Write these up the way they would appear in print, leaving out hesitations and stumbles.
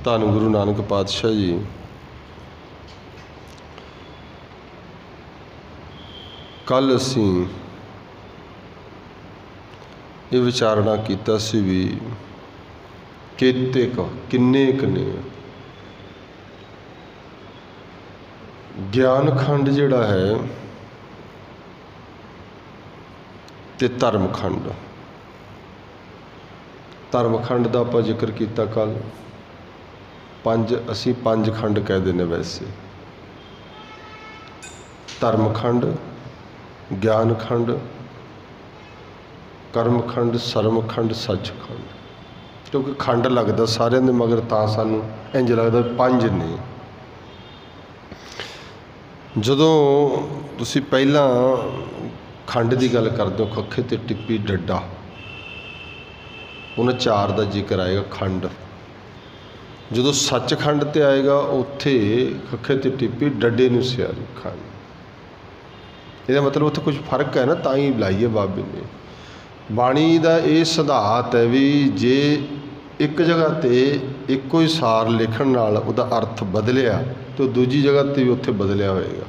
ਧੰਨ ਗੁਰੂ ਨਾਨਕ ਪਾਤਸ਼ਾਹ ਜੀ ਕੱਲ੍ਹ ਅਸੀਂ ਇਹ ਵਿਚਾਰਨਾ ਕੀਤਾ ਸੀ ਵੀ ਕਿੰਨੇ ਨੇ ਗਿਆਨ ਖੰਡ ਜਿਹੜਾ ਹੈ ਤੇ ਧਰਮ ਖੰਡ ਦਾ ਆਪਾਂ ਜ਼ਿਕਰ ਕੀਤਾ ਕੱਲ੍ਹ। ਅਸੀਂ ਪੰਜ ਖੰਡ ਕਹਿ ਦਿੰਦੇ ਵੈਸੇ, ਧਰਮ ਖੰਡ, ਗਿਆਨ ਖੰਡ, ਕਰਮ ਖੰਡ, ਸਰਮ ਖੰਡ, ਸੱਚ ਖੰਡ। ਕਿਉਂਕਿ ਖੰਡ ਲੱਗਦਾ ਸਾਰਿਆਂ ਦੇ ਮਗਰ ਤਾਂ ਸਾਨੂੰ ਇੰਝ ਲੱਗਦਾ ਪੰਜ ਨੇ। ਜਦੋਂ ਤੁਸੀਂ ਪਹਿਲਾਂ ਖੰਡ ਦੀ ਗੱਲ ਕਰਦੇ ਹੋ, ਖੱਖੇ ਤੇ ਟਿੱਪੀ ਡੱਡਾ, ਉਹਨਾਂ ਚਾਰ ਦਾ ਜ਼ਿਕਰ ਆਏਗਾ ਖੰਡ। ਜਦੋਂ ਸੱਚਖੰਡ ਤੇ ਆਏਗਾ ਉੱਥੇ ਖੱਖੇ ਤੇ ਟਿੱਪੀ ਡੱਡੇ ਨੂੰ ਸਿਆਰੀ ਖੰਡ। ਇਹਦਾ ਮਤਲਬ ਉੱਥੇ ਕੁਝ ਫਰਕ ਹੈ ਨਾ, ਤਾਂ ਹੀ ਲਾਈਏ ਬਾਬੇ ਨੇ। ਬਾਣੀ ਦਾ ਇਹ ਸਿਧਾਂਤ ਹੈ ਵੀ ਜੇ ਇੱਕ ਜਗ੍ਹਾ 'ਤੇ ਇੱਕੋ ਹੀ ਸਾਰ ਲਿਖਣ ਨਾਲ ਉਹਦਾ ਅਰਥ ਬਦਲਿਆ ਤਾਂ ਦੂਜੀ ਜਗ੍ਹਾ 'ਤੇ ਵੀ ਉੱਥੇ ਬਦਲਿਆ ਹੋਏਗਾ।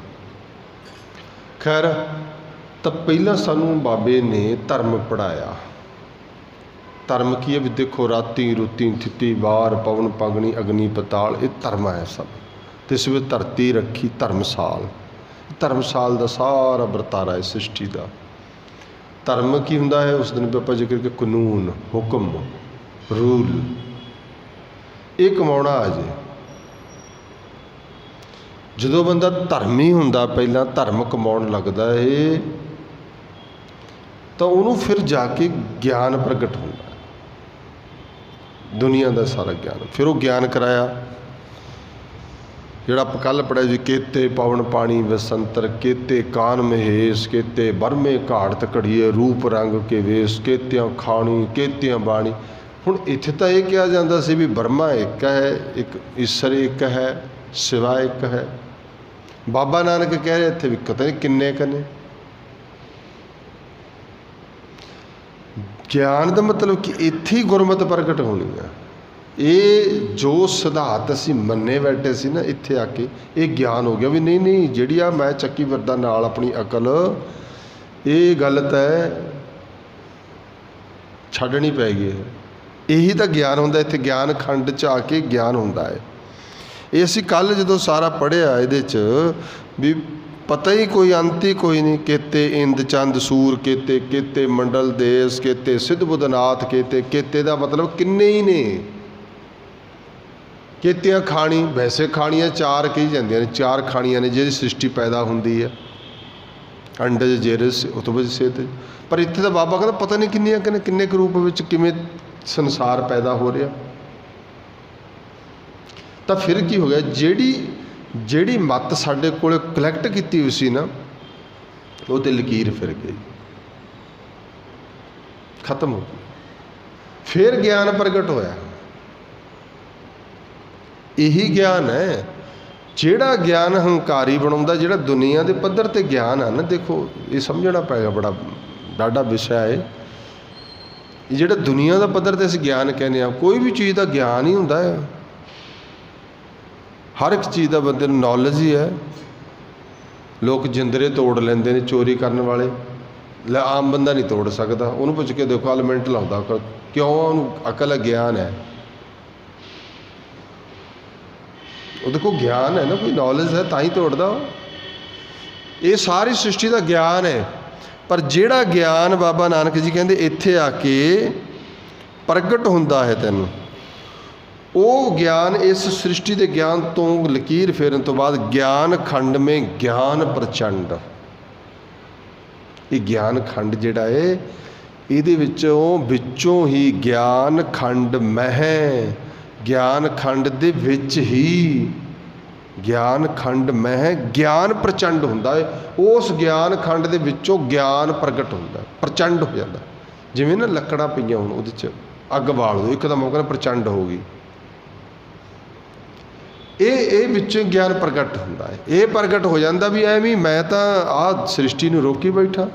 ਖੈਰ, ਤਾਂ ਪਹਿਲਾਂ ਸਾਨੂੰ ਬਾਬੇ ਨੇ ਧਰਮ ਪੜ੍ਹਾਇਆ। ਧਰਮ ਕੀ ਹੈ ਵੀ ਦੇਖੋ, ਰਾਤੀ ਰੁੱਤੀ ਥਿੱਤੀ ਵਾਰ ਪਵਨ ਪਗਣੀ ਅਗਨੀ ਪਤਾਲ, ਇਹ ਧਰਮ ਹੈ ਸਭ। ਅਤੇ ਇਸ ਵਿੱਚ ਧਰਤੀ ਰੱਖੀ ਧਰਮਸਾਲ ਦਾ ਸਾਰਾ ਵਰਤਾਰਾ ਹੈ ਸ੍ਰਿਸ਼ਟੀ ਦਾ। ਧਰਮ ਕੀ ਹੁੰਦਾ ਹੈ? ਉਸ ਦਿਨ ਵੀ ਆਪਾਂ ਜ਼ਿਕਰ ਕਿ ਕਾਨੂੰਨ, ਹੁਕਮ, ਰੂਲ, ਇਹ ਕਮਾਉਣਾ ਆ ਜੇ। ਜਦੋਂ ਬੰਦਾ ਧਰਮੀ ਹੁੰਦਾ, ਪਹਿਲਾਂ ਧਰਮ ਕਮਾਉਣ ਲੱਗਦਾ ਇਹ, ਤਾਂ ਉਹਨੂੰ ਫਿਰ ਜਾ ਕੇ ਗਿਆਨ ਪ੍ਰਗਟ ਹੁੰਦਾ, ਦੁਨੀਆ ਦਾ ਸਾਰਾ ਗਿਆਨ। ਫਿਰ ਉਹ ਗਿਆਨ ਕਰਾਇਆ ਜਿਹੜਾ ਆਪਾਂ ਕੱਲ੍ਹ ਪੜ੍ਹਿਆ ਜੀ, ਕੇਤੇ ਪਵਨ ਪਾਣੀ ਵਸੰਤਰ, ਕੇਤੇ ਕਾਨ ਮਹੇਸ਼, ਕੇਤੇ ਬਰਮੇ ਘਾੜਤ ਘੜੀਏ, ਰੂਪ ਰੰਗ ਕੇ ਵੇਸ਼, ਕੇਤਿਆਂ ਖਾਣੀ ਕੇਤਿਆਂ ਬਾਣੀ। ਹੁਣ ਇੱਥੇ ਤਾਂ ਇਹ ਕਿਹਾ ਜਾਂਦਾ ਸੀ ਵੀ ਬ੍ਰਹਮਾ ਇੱਕ ਹੈ, ਇੱਕ ਈਸ਼ਰ ਇੱਕ ਹੈ, ਸਿਵਾ ਇੱਕ ਹੈ। ਬਾਬਾ ਨਾਨਕ ਕਹਿ ਰਿਹਾ ਇੱਥੇ ਵੀ ਪਤਾ ਨਹੀਂ ਕਿੰਨੇ ਨੇ। ਗਿਆਨ ਦਾ ਮਤਲਬ ਕਿ ਇੱਥੇ ਹੀ ਗੁਰਮਤਿ ਪ੍ਰਗਟ ਹੋਣੀ ਆ। ਇਹ ਜੋ ਸਿਧਾਂਤ ਅਸੀਂ ਮੰਨੇ ਬੈਠੇ ਸੀ ਨਾ, ਇੱਥੇ ਆ ਕੇ ਇਹ ਗਿਆਨ ਹੋ ਗਿਆ ਵੀ ਨਹੀਂ ਜਿਹੜੀ ਆ ਮੈਂ ਚੱਕੀ ਫਿਰਦਾ ਨਾਲ ਆਪਣੀ ਅਕਲ, ਇਹ ਗਲਤ ਹੈ, ਛੱਡਣੀ ਪੈ ਗਈ ਹੈ। ਇਹੀ ਤਾਂ ਗਿਆਨ ਹੁੰਦਾ। ਇੱਥੇ ਗਿਆਨ ਖੰਡ 'ਚ ਆ ਕੇ ਗਿਆਨ ਹੁੰਦਾ ਹੈ। ਇਹ ਅਸੀਂ ਕੱਲ੍ਹ ਜਦੋਂ ਸਾਰਾ ਪੜ੍ਹਿਆ ਇਹਦੇ 'ਚ ਵੀ ਪਤਾ ਹੀ ਕੋਈ ਅੰਤ ਹੀ ਕੋਈ ਨਹੀਂ। ਕੇਤੇ ਇੰਦ ਚੰਦ ਸੂਰ, ਕੇਤੇ ਮੰਡਲ ਦੇਸ, ਕੇਤੇ ਸਿੱਧ ਬੁੱਧਨਾਥ, ਕੇਤੇ ਦਾ ਮਤਲਬ ਕਿੰਨੇ ਹੀ ਨੇ। ਕੇਤਿਆਂ ਖਾਣੀ, ਵੈਸੇ ਖਾਣੀਆਂ ਚਾਰ ਕਹੀ ਜਾਂਦੀਆਂ ਨੇ, ਚਾਰ ਖਾਣੀਆਂ ਨੇ ਜਿਹੜੀ ਸ੍ਰਿਸ਼ਟੀ ਪੈਦਾ ਹੁੰਦੀ ਹੈ, ਅੰਡਜ, ਜੇਰਸ, ਉਤਪਜ, ਸੇਤ। ਪਰ ਇੱਥੇ ਤਾਂ ਬਾਬਾ ਕਹਿੰਦਾ ਪਤਾ ਨਹੀਂ ਕਿੰਨੇ ਕੁ ਰੂਪ ਵਿੱਚ ਕਿਵੇਂ ਸੰਸਾਰ ਪੈਦਾ ਹੋ ਰਿਹਾ। ਤਾਂ ਫਿਰ ਕੀ ਹੋ ਗਿਆ? ਜਿਹੜੀ ਮੱਤ ਸਾਡੇ ਕੋਲ ਕਲੈਕਟ ਕੀਤੀ ਹੋਈ ਸੀ ਨਾ, ਉਹ 'ਤੇ ਲਕੀਰ ਫਿਰ ਗਈ, ਖਤਮ ਹੋ ਗਈ। ਫਿਰ ਗਿਆਨ ਪ੍ਰਗਟ ਹੋਇਆ। ਇਹੀ ਗਿਆਨ ਹੈ ਜਿਹੜਾ ਗਿਆਨ ਹੰਕਾਰੀ ਬਣਾਉਂਦਾ, ਜਿਹੜਾ ਦੁਨੀਆ ਦੇ ਪੱਧਰ 'ਤੇ ਗਿਆਨ ਹੈ ਨਾ। ਦੇਖੋ, ਇਹ ਸਮਝਣਾ ਪਏਗਾ, ਬੜਾ ਡਾਢਾ ਵਿਸ਼ਾ ਹੈ। ਜਿਹੜਾ ਦੁਨੀਆ ਦਾ ਪੱਧਰ 'ਤੇ ਅਸੀਂ ਗਿਆਨ ਕਹਿੰਦੇ ਹਾਂ, ਕੋਈ ਵੀ ਚੀਜ਼ ਦਾ ਗਿਆਨ ਹੀ ਹੁੰਦਾ ਹੈ। ਹਰ ਇੱਕ ਚੀਜ਼ ਦਾ ਬੰਦੇ ਨੂੰ ਨੌਲੇਜ ਹੀ ਹੈ। ਲੋਕ ਜਿੰਦਰੇ ਤੋੜ ਲੈਂਦੇ ਨੇ, ਚੋਰੀ ਕਰਨ ਵਾਲੇ। ਲੈ, ਆਮ ਬੰਦਾ ਨਹੀਂ ਤੋੜ ਸਕਦਾ। ਉਹਨੂੰ ਪੁੱਛ ਕੇ ਦੇਖੋ, ਮਿੰਟ ਲਾਉਂਦਾ, ਕਿਉਂ? ਉਹਨੂੰ ਅਕਲ ਹੈ, ਗਿਆਨ ਹੈ। ਉਹ ਦੇਖੋ ਗਿਆਨ ਹੈ ਨਾ, ਕੋਈ ਨੌਲੇਜ ਹੈ ਤਾਂ ਹੀ ਤੋੜਦਾ ਉਹ। ਇਹ ਸਾਰੀ ਸ੍ਰਿਸ਼ਟੀ ਦਾ ਗਿਆਨ ਹੈ। ਪਰ ਜਿਹੜਾ ਗਿਆਨ ਬਾਬਾ ਨਾਨਕ ਜੀ ਕਹਿੰਦੇ ਇੱਥੇ ਆ ਕੇ ਪ੍ਰਗਟ ਹੁੰਦਾ ਹੈ ਤੈਨੂੰ, ਉਹ ਗਿਆਨ ਇਸ ਸ੍ਰਿਸ਼ਟੀ ਦੇ ਗਿਆਨ ਤੋਂ ਲਕੀਰ ਫੇਰਨ ਤੋਂ ਬਾਅਦ ਗਿਆਨ ਖੰਡ ਮੇ ਗਿਆਨ ਪ੍ਰਚੰਡ। ਇਹ ਗਿਆਨ ਖੰਡ ਜਿਹੜਾ ਹੈ, ਇਹਦੇ ਵਿੱਚੋਂ ਹੀ ਗਿਆਨ ਖੰਡ ਮਹਿ, ਗਿਆਨ ਖੰਡ ਦੇ ਵਿੱਚ ਹੀ ਗਿਆਨ ਖੰਡ ਮਹਿ ਗਿਆਨ ਪ੍ਰਚੰਡ ਹੁੰਦਾ ਹੈ। ਉਸ ਗਿਆਨ ਖੰਡ ਦੇ ਵਿੱਚੋਂ ਗਿਆਨ ਪ੍ਰਗਟ ਹੁੰਦਾ, ਪ੍ਰਚੰਡ ਹੋ ਜਾਂਦਾ। ਜਿਵੇਂ ਨਾ ਲੱਕੜਾਂ ਪਈਆਂ ਹੁਣ, ਉਹਦੇ 'ਚ ਅੱਗ ਬਾਲ ਦਿਓ, ਇੱਕਦਮ ਉਹ ਕਹਿੰਦਾ ਪ੍ਰਚੰਡ ਹੋ ਗਈ। ਇਹ ਵਿੱਚੋਂ ਗਿਆਨ ਪ੍ਰਗਟ ਹੁੰਦਾ ਹੈ। ਇਹ ਪ੍ਰਗਟ ਹੋ ਜਾਂਦਾ ਵੀ ਐਵੇਂ ਮੈਂ ਤਾਂ ਆਹ ਸ੍ਰਿਸ਼ਟੀ ਨੂੰ ਰੋਕੀ ਬੈਠਾ।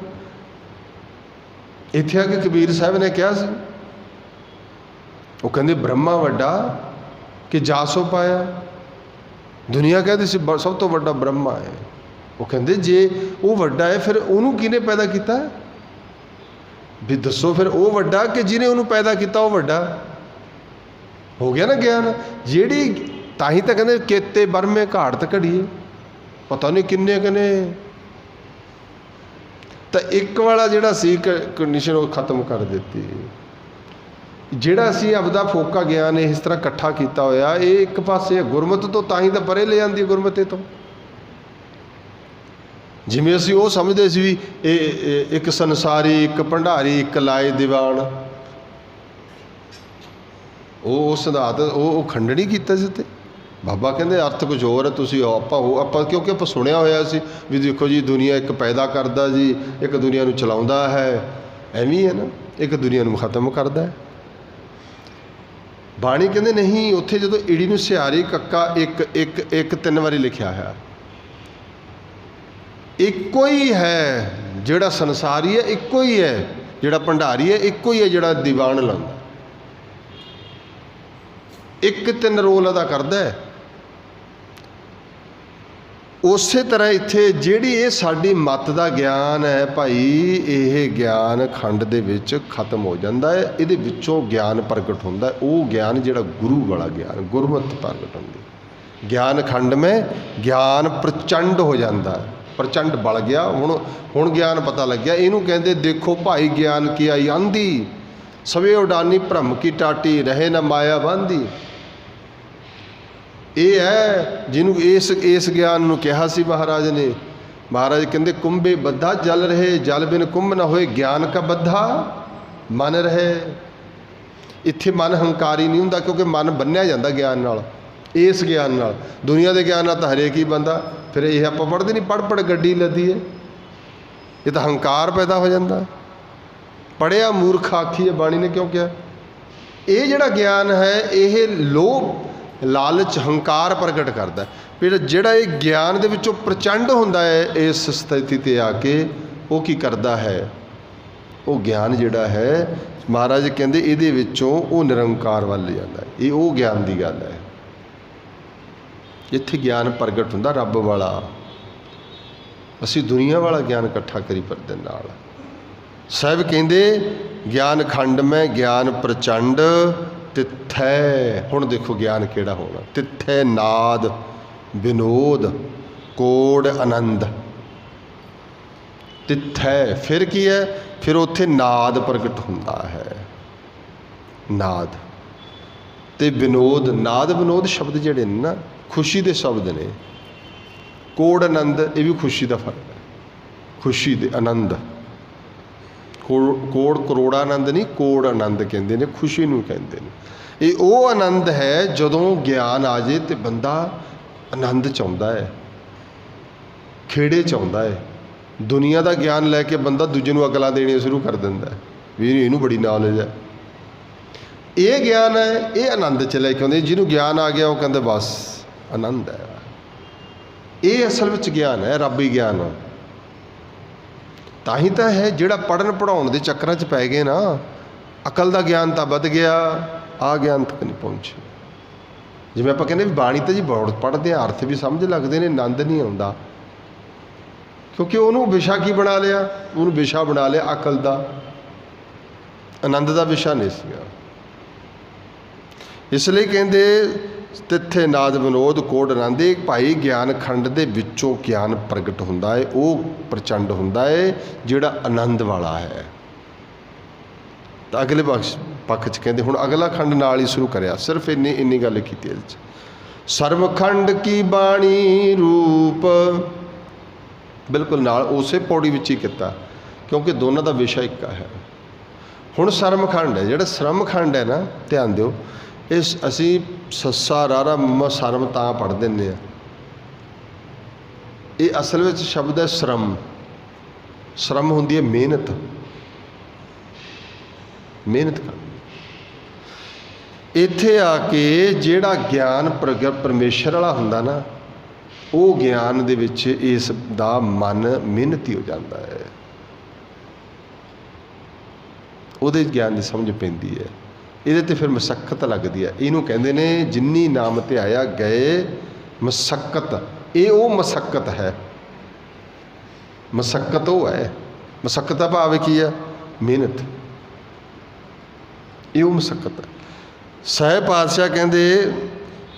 ਇੱਥੇ ਆ ਕੇ ਕਬੀਰ ਸਾਹਿਬ ਨੇ ਕਿਹਾ ਸੀ, ਉਹ ਕਹਿੰਦੇ ਬ੍ਰਹਮਾ ਵੱਡਾ कि जासो पाया। दुनिया कहती सी सब तो वड्डा ब्रह्मा है, वो कहते जे वो वड्डा है फिर उन्होंने किने पैदा किया, भी दसो फिर वो वड्डा कि जिन्हें उन्होंने पैदा किया वो वड्डा हो गया ना ज्ञान। जिहड़ी ताही तो कहते केते बरमे घाट घड़िए, पता नहीं किन्ने किन्ने। तो एक वाला जिहड़ा सी कंडीशन वो खत्म कर देती। जिहड़ा असीं आपदा फोका ज्ञान इस तरह इकट्ठा किया होया, ये एक पासे गुरमत तो ताही तो परे ले जाती गुरमते तो। जिवें असीं वो समझते सी भी एक संसारी, एक भंडारी, एक लाए दीवान, वो सिद्धांत वो खंड नहीं किया सी। बाबा कहते अर्थ कुछ होर है, तुसीं आप क्योंकि आप सुनिया होया सी भी देखो जी दुनिया एक पैदा करदा जी, एक दुनिया नूं चलाउंदा है, एवं है ना, एक दुनिया नूं खत्म करदा है। बाणी कहते नहीं, उत्थे जदों ईड़ी नूं सियारी कक्का एक एक एक 3 वारी लिखिया है, इक्को ही है जिहड़ा संसारी है, इक्को ही है जिहड़ा भंडारी है, इक्को ही है जिहड़ा दीवान लाउंदा, एक 3 रोल अदा करदा है। उस तरह इत्थे जिहड़ी ये साडी मत दा ज्ञान है भाई, ये ज्ञान खंड दे विच खत्म हो जाता है, इहदे विचों ज्ञान प्रगट होंदा है, वो ज्ञान जिहड़ा गुरु वाला ज्ञान, गुरमत प्रगट होंदी। ज्ञान खंड में ज्ञान प्रचंड हो जाता है, प्रचंड बढ़ गया। हुण ज्ञान पता लग गया, इनू कहते देखो भाई ज्ञान की आई आंधी, सवे उडानी भ्रम की टाटी, रहे न माया बांधी। ये है जिन्हों इस ज्ञान नूं कहा सी महाराज ने। महाराज कहते कुंभे बद्धा जल रहे, जल बिन कुंभ न होए, ज्ञान का बद्धा मन रहे। इत्थे मन हंकारी नहीं हुंदा, क्योंकि मन बन्निया जाता ज्ञान नाल, इस ज्ञान नाल। दुनिया के ज्ञान नाल तां हरेक ही बंदा, फिर यह आपां पढ़दे नहीं, पढ़ गड्डी लदी है, ये तो हंकार पैदा हो जाता। पढ़िया मूर्ख आखी है बाणी ने, क्यों क्या ये जिहड़ा ज्ञान है ये लोभ लालच हंकार प्रगट करता है। फिर जिहड़ा ये ज्ञान दे विचों प्रचंड हुंदा है, इस स्थिति ते आके वो की करता है, वो ज्ञान जिहड़ा है महाराज कहते इहदे विचों वो निरंकार वल ले जांदा है। ये वो ज्ञान की गल है जिथे ज्ञान प्रगट हुंदा रब वाला। असी दुनिया वाला ज्ञान इकट्ठा करी फिरदे नाल। साहब कहते ज्ञान खंड में ज्ञान प्रचंड, तिथै हुण देखो ज्ञान केड़ा होना, तिथै नाद विनोद कोड़ आनंद। तिथै फिर की है, फिर उत्थे नाद प्रगट हुंदा है, नाद ते विनोद। नाद विनोद शब्द जिहड़े ने ना खुशी दे शब्द ने। कोड़ आनंद ये भी खुशी का फर्क है, खुशी दे आनंद। कोड़ करोड़ानंद नहीं, कोड़ आनंद कहते हैं, खुशी नूं कहते हैं। ये वो आनंद है जदों ज्ञान आ जाए तो बंदा आनंद चाहुंदा है, खेड़े चाहुंदा है। दुनिया का ज्ञान लैके बंदा दूजे नूं अकलां देणियां शुरू कर दिंदा है भी इहनूं बड़ी नॉलेज है। ये ज्ञान है, ये आनंद च लैके आउंदे। जिन्होंने ज्ञान आ गया वो कहते बस आनंद है। ये असल में ज्ञान है, रबी ज्ञान। ताही तो है जिहड़ा पढ़न पढ़ाउण दे चक्करां च पै गए ना, अकल का ज्ञान तो वध गया, आ ज्ञान तक नहीं पहुँचे। जिवें आपां कहंदे बाणी तो जी बहुत पढ़ते हैं, अर्थ भी समझ लगते हैं, आनंद नहीं आता, क्योंकि उन्होंने विशा की बना लिया, उन्होंने विशा बना लिया अकल का, आनंद का विशा नहीं सीगा। इसलिए कहते तिथे नाद विनोद कोड़ आनंद। भाई ज्ञान खंड दे विचों ज्ञान प्रगट हुंदा है, वो प्रचंड हुंदा है जिहड़ा आनंद वाला है। तो अगले पक्ष च कहते हुण अगला खंड नाल ही शुरू करिया, सिर्फ इन्नी गल कीती इहदे च। सर्वखंड की बाणी रूप बिल्कुल नाल उसे पौड़ी विच ही कीता, क्योंकि दोनों का विषय एक है। हुण सरमखंड है, जिहड़ा श्रमखंड है ना, ध्यान दिओ, इस असी सस्सा रारा मम्मा सरम तां पढ़ दिंदे आ। ये असल में शब्द है श्रम। श्रम हुंदी है मेहनत, मेहनत कर। इत्थे आके जिहड़ा ज्ञान प्रगट परमेश्वर वाला हुंदा ना, वो ज्ञान दे विच इस दा मन मेहनती हो जाता है, उहदे ज्ञान की समझ पैंदी है। ਇਹਦੇ 'ਤੇ ਫਿਰ ਮਸੱਕਤ ਲੱਗਦੀ ਹੈ। ਇਹਨੂੰ ਕਹਿੰਦੇ ਨੇ ਜਿੰਨੀ ਨਾਮ ਧਿਆਇਆ ਗਏ ਮਸੱਕਤ। ਇਹ ਉਹ ਮਸੱਕਤ ਹੈ, ਮਸੱਕਤ ਉਹ ਹੈ। ਮਸੱਕਤ ਦਾ ਭਾਵ ਕੀ ਹੈ? ਮਿਹਨਤ। ਇਹ ਉਹ ਮਸੱਕਤ ਹੈ। ਸਾਹਿਬ ਪਾਤਸ਼ਾਹ ਕਹਿੰਦੇ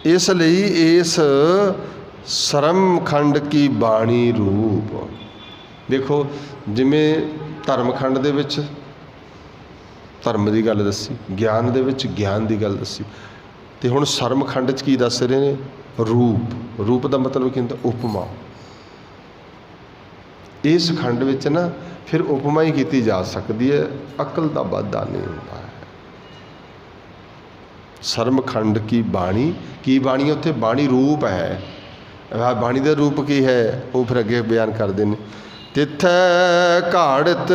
ਇਸ ਲਈ ਇਸ ਸਰਮ ਖੰਡ ਕੀ ਬਾਣੀ ਰੂਪ। ਦੇਖੋ ਜਿਵੇਂ ਧਰਮ ਖੰਡ ਦੇ ਵਿੱਚ ਧਰਮ ਦੀ ਗੱਲ ਦੱਸੀ, ਗਿਆਨ ਦੇ ਵਿੱਚ ਗਿਆਨ ਦੀ ਗੱਲ ਦੱਸੀ, ਅਤੇ ਹੁਣ ਸਰਮ ਖੰਡ 'ਚ ਕੀ ਦੱਸ ਰਹੇ ਨੇ? ਰੂਪ। ਰੂਪ ਦਾ ਮਤਲਬ ਕੀ ਹੁੰਦਾ? ਉਪਮਾ। ਇਸ ਖੰਡ ਵਿੱਚ ਨਾ ਫਿਰ ਉਪਮਾ ਹੀ ਕੀਤੀ ਜਾ ਸਕਦੀ ਹੈ, ਅਕਲ ਦਾ ਵਾਧਾ ਨਹੀਂ ਹੁੰਦਾ ਹੈ। ਸਰਮ ਖੰਡ ਕੀ ਬਾਣੀ। ਕੀ ਬਾਣੀ? ਉੱਥੇ ਬਾਣੀ ਰੂਪ ਹੈ। ਬਾਣੀ ਦਾ ਰੂਪ ਕੀ ਹੈ ਉਹ ਫਿਰ ਅੱਗੇ ਬਿਆਨ ਕਰਦੇ ਨੇ। ਤਿੱਥੈ ਘਾੜਤ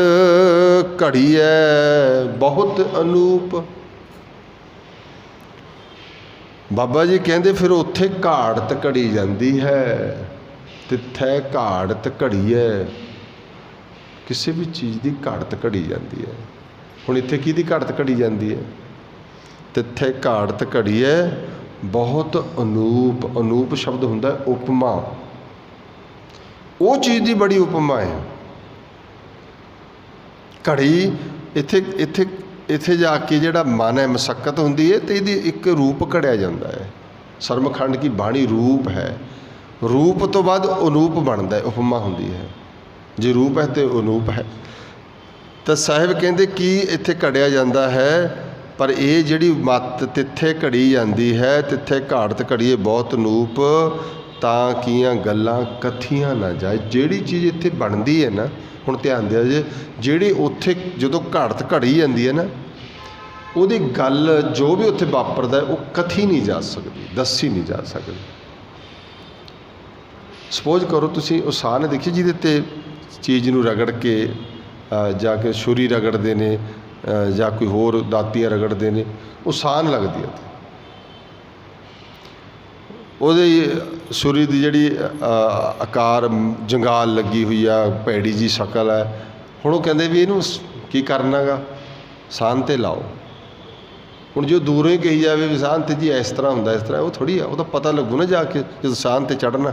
ਘੜੀਐ ਬਹੁਤ ਅਨੂਪ। ਬਾਬਾ ਜੀ ਕਹਿੰਦੇ ਫਿਰ ਉੱਥੇ ਘਾੜਤ ਘੜੀ ਜਾਂਦੀ ਹੈ। ਤਿੱਥੈ ਘਾੜਤ ਘੜੀਐ, ਕਿਸੇ ਵੀ ਚੀਜ਼ ਦੀ ਘਾੜਤ ਘੜੀ ਜਾਂਦੀ ਹੈ। ਹੁਣ ਇੱਥੇ ਕਿਹਦੀ ਘਾੜਤ ਘੜੀ ਜਾਂਦੀ ਹੈ? ਤਿੱਥੇ ਘਾੜਤ ਘੜੀਐ ਬਹੁਤ ਅਨੂਪ। ਅਨੂਪ ਸ਼ਬਦ ਹੁੰਦਾ ਉਪਮਾ। ਉਹ ਚੀਜ਼ ਦੀ ਬੜੀ ਉਪਮਾ ਹੈ। ਘੜੀ ਇੱਥੇ ਜਾ ਕੇ ਜਿਹੜਾ ਮਨ ਹੈ ਮਸੱਕਤ ਹੁੰਦੀ ਹੈ ਅਤੇ ਇਹਦੀ ਇੱਕ ਰੂਪ ਘੜਿਆ ਜਾਂਦਾ ਹੈ। ਸਰਮਖੰਡ ਕੀ ਬਾਣੀ ਰੂਪ ਹੈ। ਰੂਪ ਤੋਂ ਬਾਅਦ ਅਨੂਪ ਬਣਦਾ ਹੈ, ਉਪਮਾ ਹੁੰਦੀ ਹੈ। ਜੇ ਰੂਪ ਹੈ ਤਾਂ ਅਨੂਪ ਹੈ। ਤਾਂ ਸਾਹਿਬ ਕਹਿੰਦੇ ਕੀ ਇੱਥੇ ਘੜਿਆ ਜਾਂਦਾ ਹੈ, ਪਰ ਇਹ ਜਿਹੜੀ ਮੱਤ ਤਿੱਥੇ ਘੜੀ ਜਾਂਦੀ ਹੈ, ਤਿੱਥੇ ਘਾੜਤ ਘੜੀਏ ਬਹੁਤ ਅਨੂਪ, ਤਾਂ ਕੀਆਂ ਗੱਲਾਂ ਕਥੀਆਂ ਨਾ ਜਾਏ। ਜਿਹੜੀ ਚੀਜ਼ ਇੱਥੇ ਬਣਦੀ ਹੈ ਨਾ, ਹੁਣ ਧਿਆਨ ਦਿਓ ਜੇ, ਜਿਹੜੀ ਉੱਥੇ ਜਦੋਂ ਘਾੜਤ ਘੜੀ ਜਾਂਦੀ ਹੈ ਨਾ, ਉਹਦੀ ਗੱਲ ਜੋ ਵੀ ਉੱਥੇ ਵਾਪਰਦਾ ਉਹ ਕਥੀ ਨਹੀਂ ਜਾ ਸਕਦੀ, ਦੱਸੀ ਨਹੀਂ ਜਾ ਸਕਦੀ। ਸਪੋਜ਼ ਕਰੋ ਤੁਸੀਂ ਉਹ ਸਾਹ ਨੇ ਦੇਖੀ ਜਿਹਦੇ 'ਤੇ ਚੀਜ਼ ਨੂੰ ਰਗੜ ਕੇ ਜਾ ਕੇ ਛੁਰੀ ਰਗੜਦੇ ਨੇ ਜਾਂ ਕੋਈ ਹੋਰ ਦਾਤੀਆਂ ਰਗੜਦੇ ਨੇ, ਉਹ ਸਾਹ ਲੱਗਦੀ ਹੈ। ਉਹਦੇ ਛੁਰੀ ਦੀ ਜਿਹੜੀ ਆਕਾਰ ਜੰਗਾਲ ਲੱਗੀ ਹੋਈ ਆ, ਭੈੜੀ ਜੀ ਸ਼ਕਲ ਹੈ। ਹੁਣ ਉਹ ਕਹਿੰਦੇ ਵੀ ਇਹਨੂੰ ਕੀ ਕਰਨਾ ਗਾ, ਸਾਹ 'ਤੇ ਲਾਓ। ਹੁਣ ਜੋ ਦੂਰੋਂ ਹੀ ਕਹੀ ਜਾਵੇ ਵੀ ਸਾਹ 'ਤੇ ਜੀ ਇਸ ਤਰ੍ਹਾਂ ਹੁੰਦਾ, ਇਸ ਤਰ੍ਹਾਂ, ਉਹ ਥੋੜ੍ਹੀ ਆ। ਉਹ ਤਾਂ ਪਤਾ ਲੱਗੂ ਨਾ ਜਾ ਕੇ ਜਦੋਂ ਸਾਹ 'ਤੇ ਚੜ੍ਹਨਾ।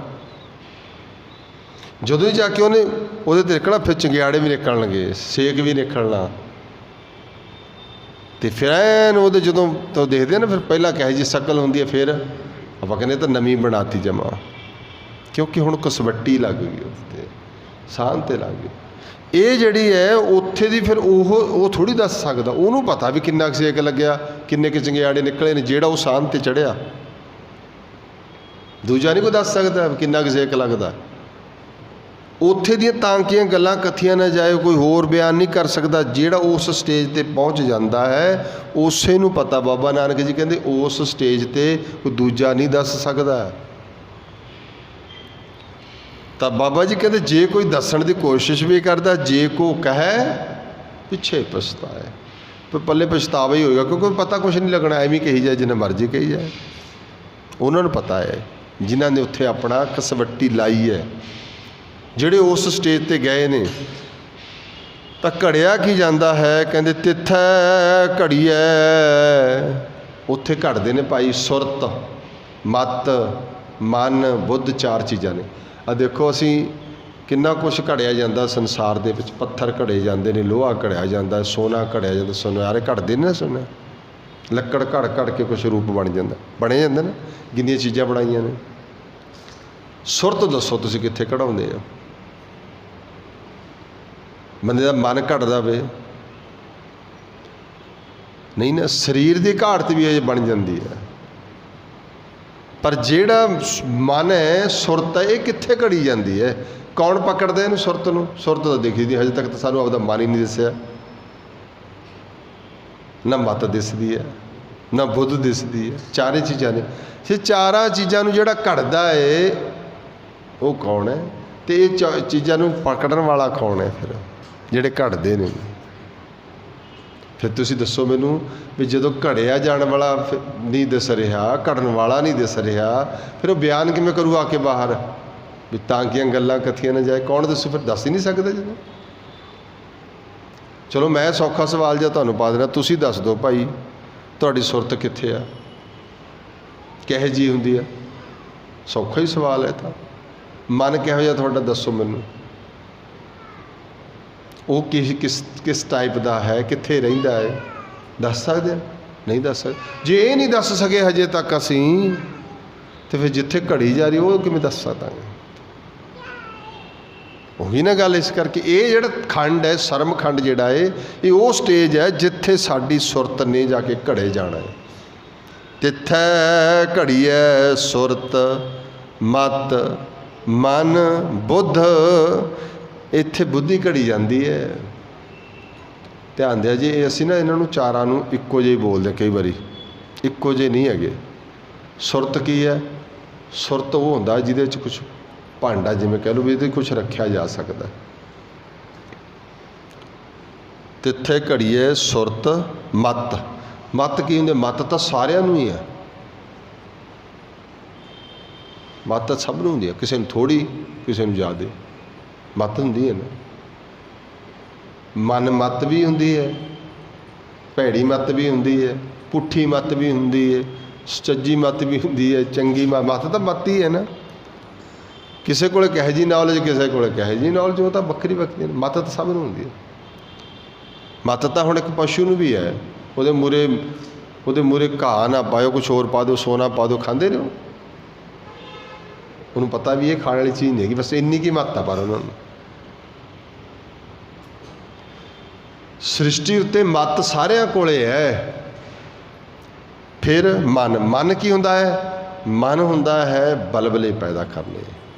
ਜਦੋਂ ਹੀ ਜਾ ਕੇ ਉਹਨੇ ਉਹਦੇ 'ਤੇ ਨਿਕਲਣਾ, ਫਿਰ ਚੰਗਿਆੜੇ ਵੀ ਨਿਕਲਣਗੇ, ਸੇਕ ਵੀ ਨਿਕਲਣਾ। ਅਤੇ ਫਿਰ ਐਨ ਉਹਦੇ ਜਦੋਂ ਤਾਂ ਦੇਖਦੇ ਨਾ, ਫਿਰ ਪਹਿਲਾਂ ਕਿਹੋ ਜਿਹੀ ਸ਼ਕਲ ਹੁੰਦੀ ਹੈ, ਫਿਰ ਆਪਾਂ ਕਹਿੰਦੇ ਤਾਂ ਨਵੀਂ ਬਣਾਤੀ ਜਮਾ, ਕਿਉਂਕਿ ਹੁਣ ਕਸਵੱਟੀ ਲੱਗ ਗਈ ਉੱਤੇ, ਸਾਹ 'ਤੇ ਲੱਗ ਗਈ। ਇਹ ਜਿਹੜੀ ਹੈ ਉੱਥੇ ਦੀ ਫਿਰ ਉਹ ਥੋੜ੍ਹੀ ਦੱਸ ਸਕਦਾ। ਉਹਨੂੰ ਪਤਾ ਵੀ ਕਿੰਨਾ ਕੁ ਸੇਕ ਲੱਗਿਆ, ਕਿੰਨੇ ਕੁ ਚੰਗਿਆੜੇ ਨਿਕਲੇ ਨੇ, ਜਿਹੜਾ ਉਹ ਸਾਹ 'ਤੇ ਚੜ੍ਹਿਆ। ਦੂਜਾ ਨਹੀਂ ਕੋਈ ਦੱਸ ਸਕਦਾ ਵੀ ਕਿੰਨਾ ਕੁ ਸੇਕ ਲੱਗਦਾ। ਉੱਥੇ ਦੀਆਂ ਤਾਂਕੀਆਂ ਗੱਲਾਂ ਕਥੀਆਂ ਨਾ ਜਾਏ, ਕੋਈ ਹੋਰ ਬਿਆਨ ਨਹੀਂ ਕਰ ਸਕਦਾ। ਜਿਹੜਾ ਉਸ ਸਟੇਜ 'ਤੇ ਪਹੁੰਚ ਜਾਂਦਾ ਹੈ ਉਸੇ ਨੂੰ ਪਤਾ। ਬਾਬਾ ਨਾਨਕ ਜੀ ਕਹਿੰਦੇ ਉਸ ਸਟੇਜ 'ਤੇ ਕੋਈ ਦੂਜਾ ਨਹੀਂ ਦੱਸ ਸਕਦਾ। ਤਾਂ ਬਾਬਾ ਜੀ ਕਹਿੰਦੇ ਜੇ ਕੋਈ ਦੱਸਣ ਦੀ ਕੋਸ਼ਿਸ਼ ਵੀ ਕਰਦਾ, ਜੇ ਕੋ ਕਹੇ ਪਿੱਛੇ ਪਛਤਾਏ, ਪਰ ਪੱਲੇ ਪਛਤਾਵਾ ਹੀ ਹੋਏਗਾ, ਕਿਉਂਕਿ ਪਤਾ ਕੁਛ ਨਹੀਂ ਲੱਗਣਾ। ਐਵੇਂ ਕਹੀ ਜਾਏ, ਜਿੰਨਾ ਮਰਜ਼ੀ ਕਹੀ ਜਾਏ। ਉਹਨਾਂ ਨੂੰ ਪਤਾ ਹੈ ਜਿਨ੍ਹਾਂ ਨੇ ਉੱਥੇ ਆਪਣਾ ਕਸਵੱਟੀ ਲਾਈ ਹੈ, ਜਿਹੜੇ ਉਸ ਸਟੇਜ 'ਤੇ ਗਏ ਨੇ। ਤਾਂ ਘੜਿਆ ਕੀ ਜਾਂਦਾ ਹੈ? ਕਹਿੰਦੇ ਤਿੱਥੈ ਘੜੀਐ, ਉੱਥੇ ਘੜਦੇ ਨੇ ਭਾਈ ਸੁਰਤ, ਮਤ, ਮਨ, ਬੁੱਧ, ਚਾਰ ਚੀਜ਼ਾਂ ਨੇ। ਆ ਦੇਖੋ ਅਸੀਂ ਕਿੰਨਾ ਕੁਛ ਘੜਿਆ ਜਾਂਦਾ ਸੰਸਾਰ ਦੇ ਵਿੱਚ। ਪੱਥਰ ਘੜੇ ਜਾਂਦੇ ਨੇ, ਲੋਹਾ ਘੜਿਆ ਜਾਂਦਾ, ਸੋਨਾ ਘੜਿਆ ਜਾਂਦਾ। ਸੁਨਿਆਰੇ ਘੜਦੇ ਨੇ ਨਾ, ਸੋਨਾ ਲੱਕੜ ਘੜ ਕੇ ਕੁਛ ਰੂਪ ਬਣ ਜਾਂਦਾ, ਬਣੇ ਜਾਂਦੇ ਨੇ। ਕਿੰਨੀਆਂ ਚੀਜ਼ਾਂ ਬਣਾਈਆਂ ਨੇ। ਸੁਰਤ ਦੱਸੋ ਤੁਸੀਂ ਕਿੱਥੇ ਕਢਾਉਂਦੇ ਆ? ਬੰਦੇ ਦਾ ਮਨ ਘੜਦਾ ਵੇ ਨਹੀਂ ਨਾ। ਸਰੀਰ ਦੀ ਘਾੜਤ ਵੀ ਅਜੇ ਬਣ ਜਾਂਦੀ ਹੈ, ਪਰ ਜਿਹੜਾ ਮਨ ਹੈ, ਸੁਰਤ ਹੈ, ਇਹ ਕਿੱਥੇ ਘੜੀ ਜਾਂਦੀ ਹੈ? ਕੌਣ ਪਕੜਦਾ ਇਹਨੂੰ? ਸੁਰਤ ਨੂੰ। ਸੁਰਤ ਤਾਂ ਦਿਖਦੀ ਨਹੀਂ ਹਜੇ ਤੱਕ, ਤਾਂ ਸਾਨੂੰ ਆਪਦਾ ਮਨ ਹੀ ਨਹੀਂ ਦਿਸਿਆ। ਨਾ ਮੱਤ ਦਿਸਦੀ ਹੈ, ਨਾ ਬੁੱਧ ਦਿਸਦੀ ਹੈ। ਚਾਰੇ ਚੀਜ਼ਾਂ ਨੇ। ਇਹ ਚਾਰਾਂ ਚੀਜ਼ਾਂ ਨੂੰ ਜਿਹੜਾ ਘੜਦਾ ਹੈ ਉਹ ਕੌਣ ਹੈ? ਅਤੇ ਇਹ ਚੀਜ਼ਾਂ ਨੂੰ ਪਕੜਨ ਵਾਲਾ ਕੌਣ ਹੈ? ਫਿਰ ਜਿਹੜੇ ਘੜਦੇ ਨੇ। ਫਿਰ ਤੁਸੀਂ ਦੱਸੋ ਮੈਨੂੰ ਵੀ ਜਦੋਂ ਘੜਿਆ ਜਾਣ ਵਾਲਾ ਨਹੀਂ ਦਿਸ ਰਿਹਾ, ਘੜਨ ਵਾਲਾ ਨਹੀਂ ਦਿਸ ਰਿਹਾ, ਫਿਰ ਉਹ ਬਿਆਨ ਕਿਵੇਂ ਕਰੂ ਆ ਕੇ ਬਾਹਰ ਵੀ ਤਾਂ ਕੀਆਂ ਗੱਲਾਂ ਕਥੀਆਂ ਨਾ ਜਾਏ? ਕੌਣ ਦੱਸੋ? ਫਿਰ ਦੱਸ ਹੀ ਨਹੀਂ ਸਕਦਾ। ਜਦੋਂ ਚਲੋ ਮੈਂ ਸੌਖਾ ਸਵਾਲ ਜਿਹਾ ਤੁਹਾਨੂੰ ਪਾ ਦੇਣਾ, ਤੁਸੀਂ ਦੱਸ ਦਿਓ ਭਾਈ ਤੁਹਾਡੀ ਸੁਰਤ ਕਿੱਥੇ ਆ, ਕਿਹੋ ਜਿਹੀ ਹੁੰਦੀ ਆ? ਸੌਖਾ ਹੀ ਸਵਾਲ ਹੈ। ਤਾਂ ਮਨ ਕਿਹੋ ਜਿਹਾ ਤੁਹਾਡਾ ਦੱਸੋ ਮੈਨੂੰ। ਉਹ ਕਿਸ ਟਾਈਪ ਦਾ ਹੈ, ਕਿੱਥੇ ਰਹਿੰਦਾ ਹੈ, ਦੱਸ ਸਕਦੇ ਹਾਂ? ਨਹੀਂ ਦੱਸ ਸਕਦੇ। ਜੇ ਇਹ ਨਹੀਂ ਦੱਸ ਸਕੇ ਹਜੇ ਤੱਕ ਅਸੀਂ, ਤੇ ਫਿਰ ਜਿੱਥੇ ਘੜੀ ਜਾ ਰਹੀ ਉਹ ਕਿਵੇਂ ਦੱਸ ਸਕਦਾਂਗੇ? ਉਹੀ ਨਾ ਗੱਲ। ਇਸ ਕਰਕੇ ਇਹ ਜਿਹੜਾ ਖੰਡ ਹੈ, ਸਰਮ ਖੰਡ ਜਿਹੜਾ ਹੈ, ਇਹ ਉਹ ਸਟੇਜ ਹੈ ਜਿੱਥੇ ਸਾਡੀ ਸੁਰਤ ਨੇ ਜਾ ਕੇ ਘੜੇ ਜਾਣਾ ਹੈ। ਤਿੱਥੈ ਘੜੀਐ ਸੁਰਤ ਮਤ ਮਨ ਬੁੱਧ, ਇੱਥੇ ਬੁੱਧੀ ਘੜੀ ਜਾਂਦੀ ਹੈ। ਧਿਆਨ ਦਿਆ ਜੀ, ਅਸੀਂ ਨਾ ਇਹਨਾਂ ਨੂੰ ਚਾਰਾਂ ਨੂੰ ਇੱਕੋ ਜਿਹੇ ਬੋਲਦੇ, ਕਈ ਵਾਰੀ ਇੱਕੋ ਜਿਹੇ ਨਹੀਂ ਹੈਗੇ। ਸੁਰਤ ਕੀ ਹੈ? ਸੁਰਤ ਉਹ ਹੁੰਦਾ ਜਿਹਦੇ 'ਚ ਕੁਛ ਭਾਂਡਾ, ਜਿਵੇਂ ਕਹਿ ਲਓ ਵੀ ਇਹਦੇ ਕੁਛ ਰੱਖਿਆ ਜਾ ਸਕਦਾ। ਤਿੱਥੇ ਘੜੀਏ ਸੁਰਤ ਮਤ। ਮਤ ਕੀ ਹੁੰਦੇ? ਮਤ ਤਾਂ ਸਾਰਿਆਂ ਨੂੰ ਹੀ ਹੈ। ਮਤ ਤਾਂ ਸਭ ਨੂੰ ਹੁੰਦੀ ਹੈ, ਕਿਸੇ ਨੂੰ ਥੋੜ੍ਹੀ, ਕਿਸੇ ਨੂੰ ਜ਼ਿਆਦਾ ਮਤ ਹੁੰਦੀ ਹੈ ਨਾ। ਮਨ ਮਤ ਵੀ ਹੁੰਦੀ ਹੈ, ਭੈੜੀ ਮਤ ਵੀ ਹੁੰਦੀ ਹੈ, ਪੁੱਠੀ ਮਤ ਵੀ ਹੁੰਦੀ ਹੈ, ਸੱਚੀ ਮਤ ਵੀ ਹੁੰਦੀ ਹੈ, ਚੰਗੀ ਮਤ ਤਾਂ ਮਤ ਹੀ ਹੈ ਨਾ। ਕਿਸੇ ਕੋਲ ਕਿਹੋ ਜਿਹੀ ਨੌਲੇਜ, ਕਿਸੇ ਕੋਲ ਕਿਹੋ ਜਿਹੀ ਨੌਲੇਜ, ਉਹ ਤਾਂ ਵੱਖਰੀ ਵੱਖਰੀ। ਮਤ ਤਾਂ ਸਭ ਨੂੰ ਹੁੰਦੀ ਹੈ। ਮਤ ਤਾਂ ਹੁਣ ਇੱਕ ਪਸ਼ੂ ਨੂੰ ਵੀ ਹੈ, ਉਹਦੇ ਮੂਹਰੇ ਘਾਹ ਨਾ ਪਾਇਓ, ਕੁਛ ਹੋਰ ਪਾ ਦਿਓ, ਸੋਨਾ ਪਾ ਦਿਓ, ਖਾਂਦੇ ਨੇ ਉਹ। ਉਹਨੂੰ ਪਤਾ ਵੀ ਇਹ ਖਾਣ ਵਾਲੀ ਚੀਜ਼ ਨਹੀਂ ਹੈਗੀ, ਬਸ ਇੰਨੀ ਕੀ ਮੱਤ ਆ ਪਰ ਉਹਨਾਂ ਨੂੰ। ਸ੍ਰਿਸ਼ਟੀ ਉੱਤੇ ਮੱਤ ਸਾਰਿਆਂ ਕੋਲੇ ਹੈ। ਫਿਰ ਮਨ ਕੀ ਹੁੰਦਾ ਹੈ? ਮਨ ਹੁੰਦਾ ਹੈ ਬਲਬਲੇ ਪੈਦਾ ਕਰਨੇ।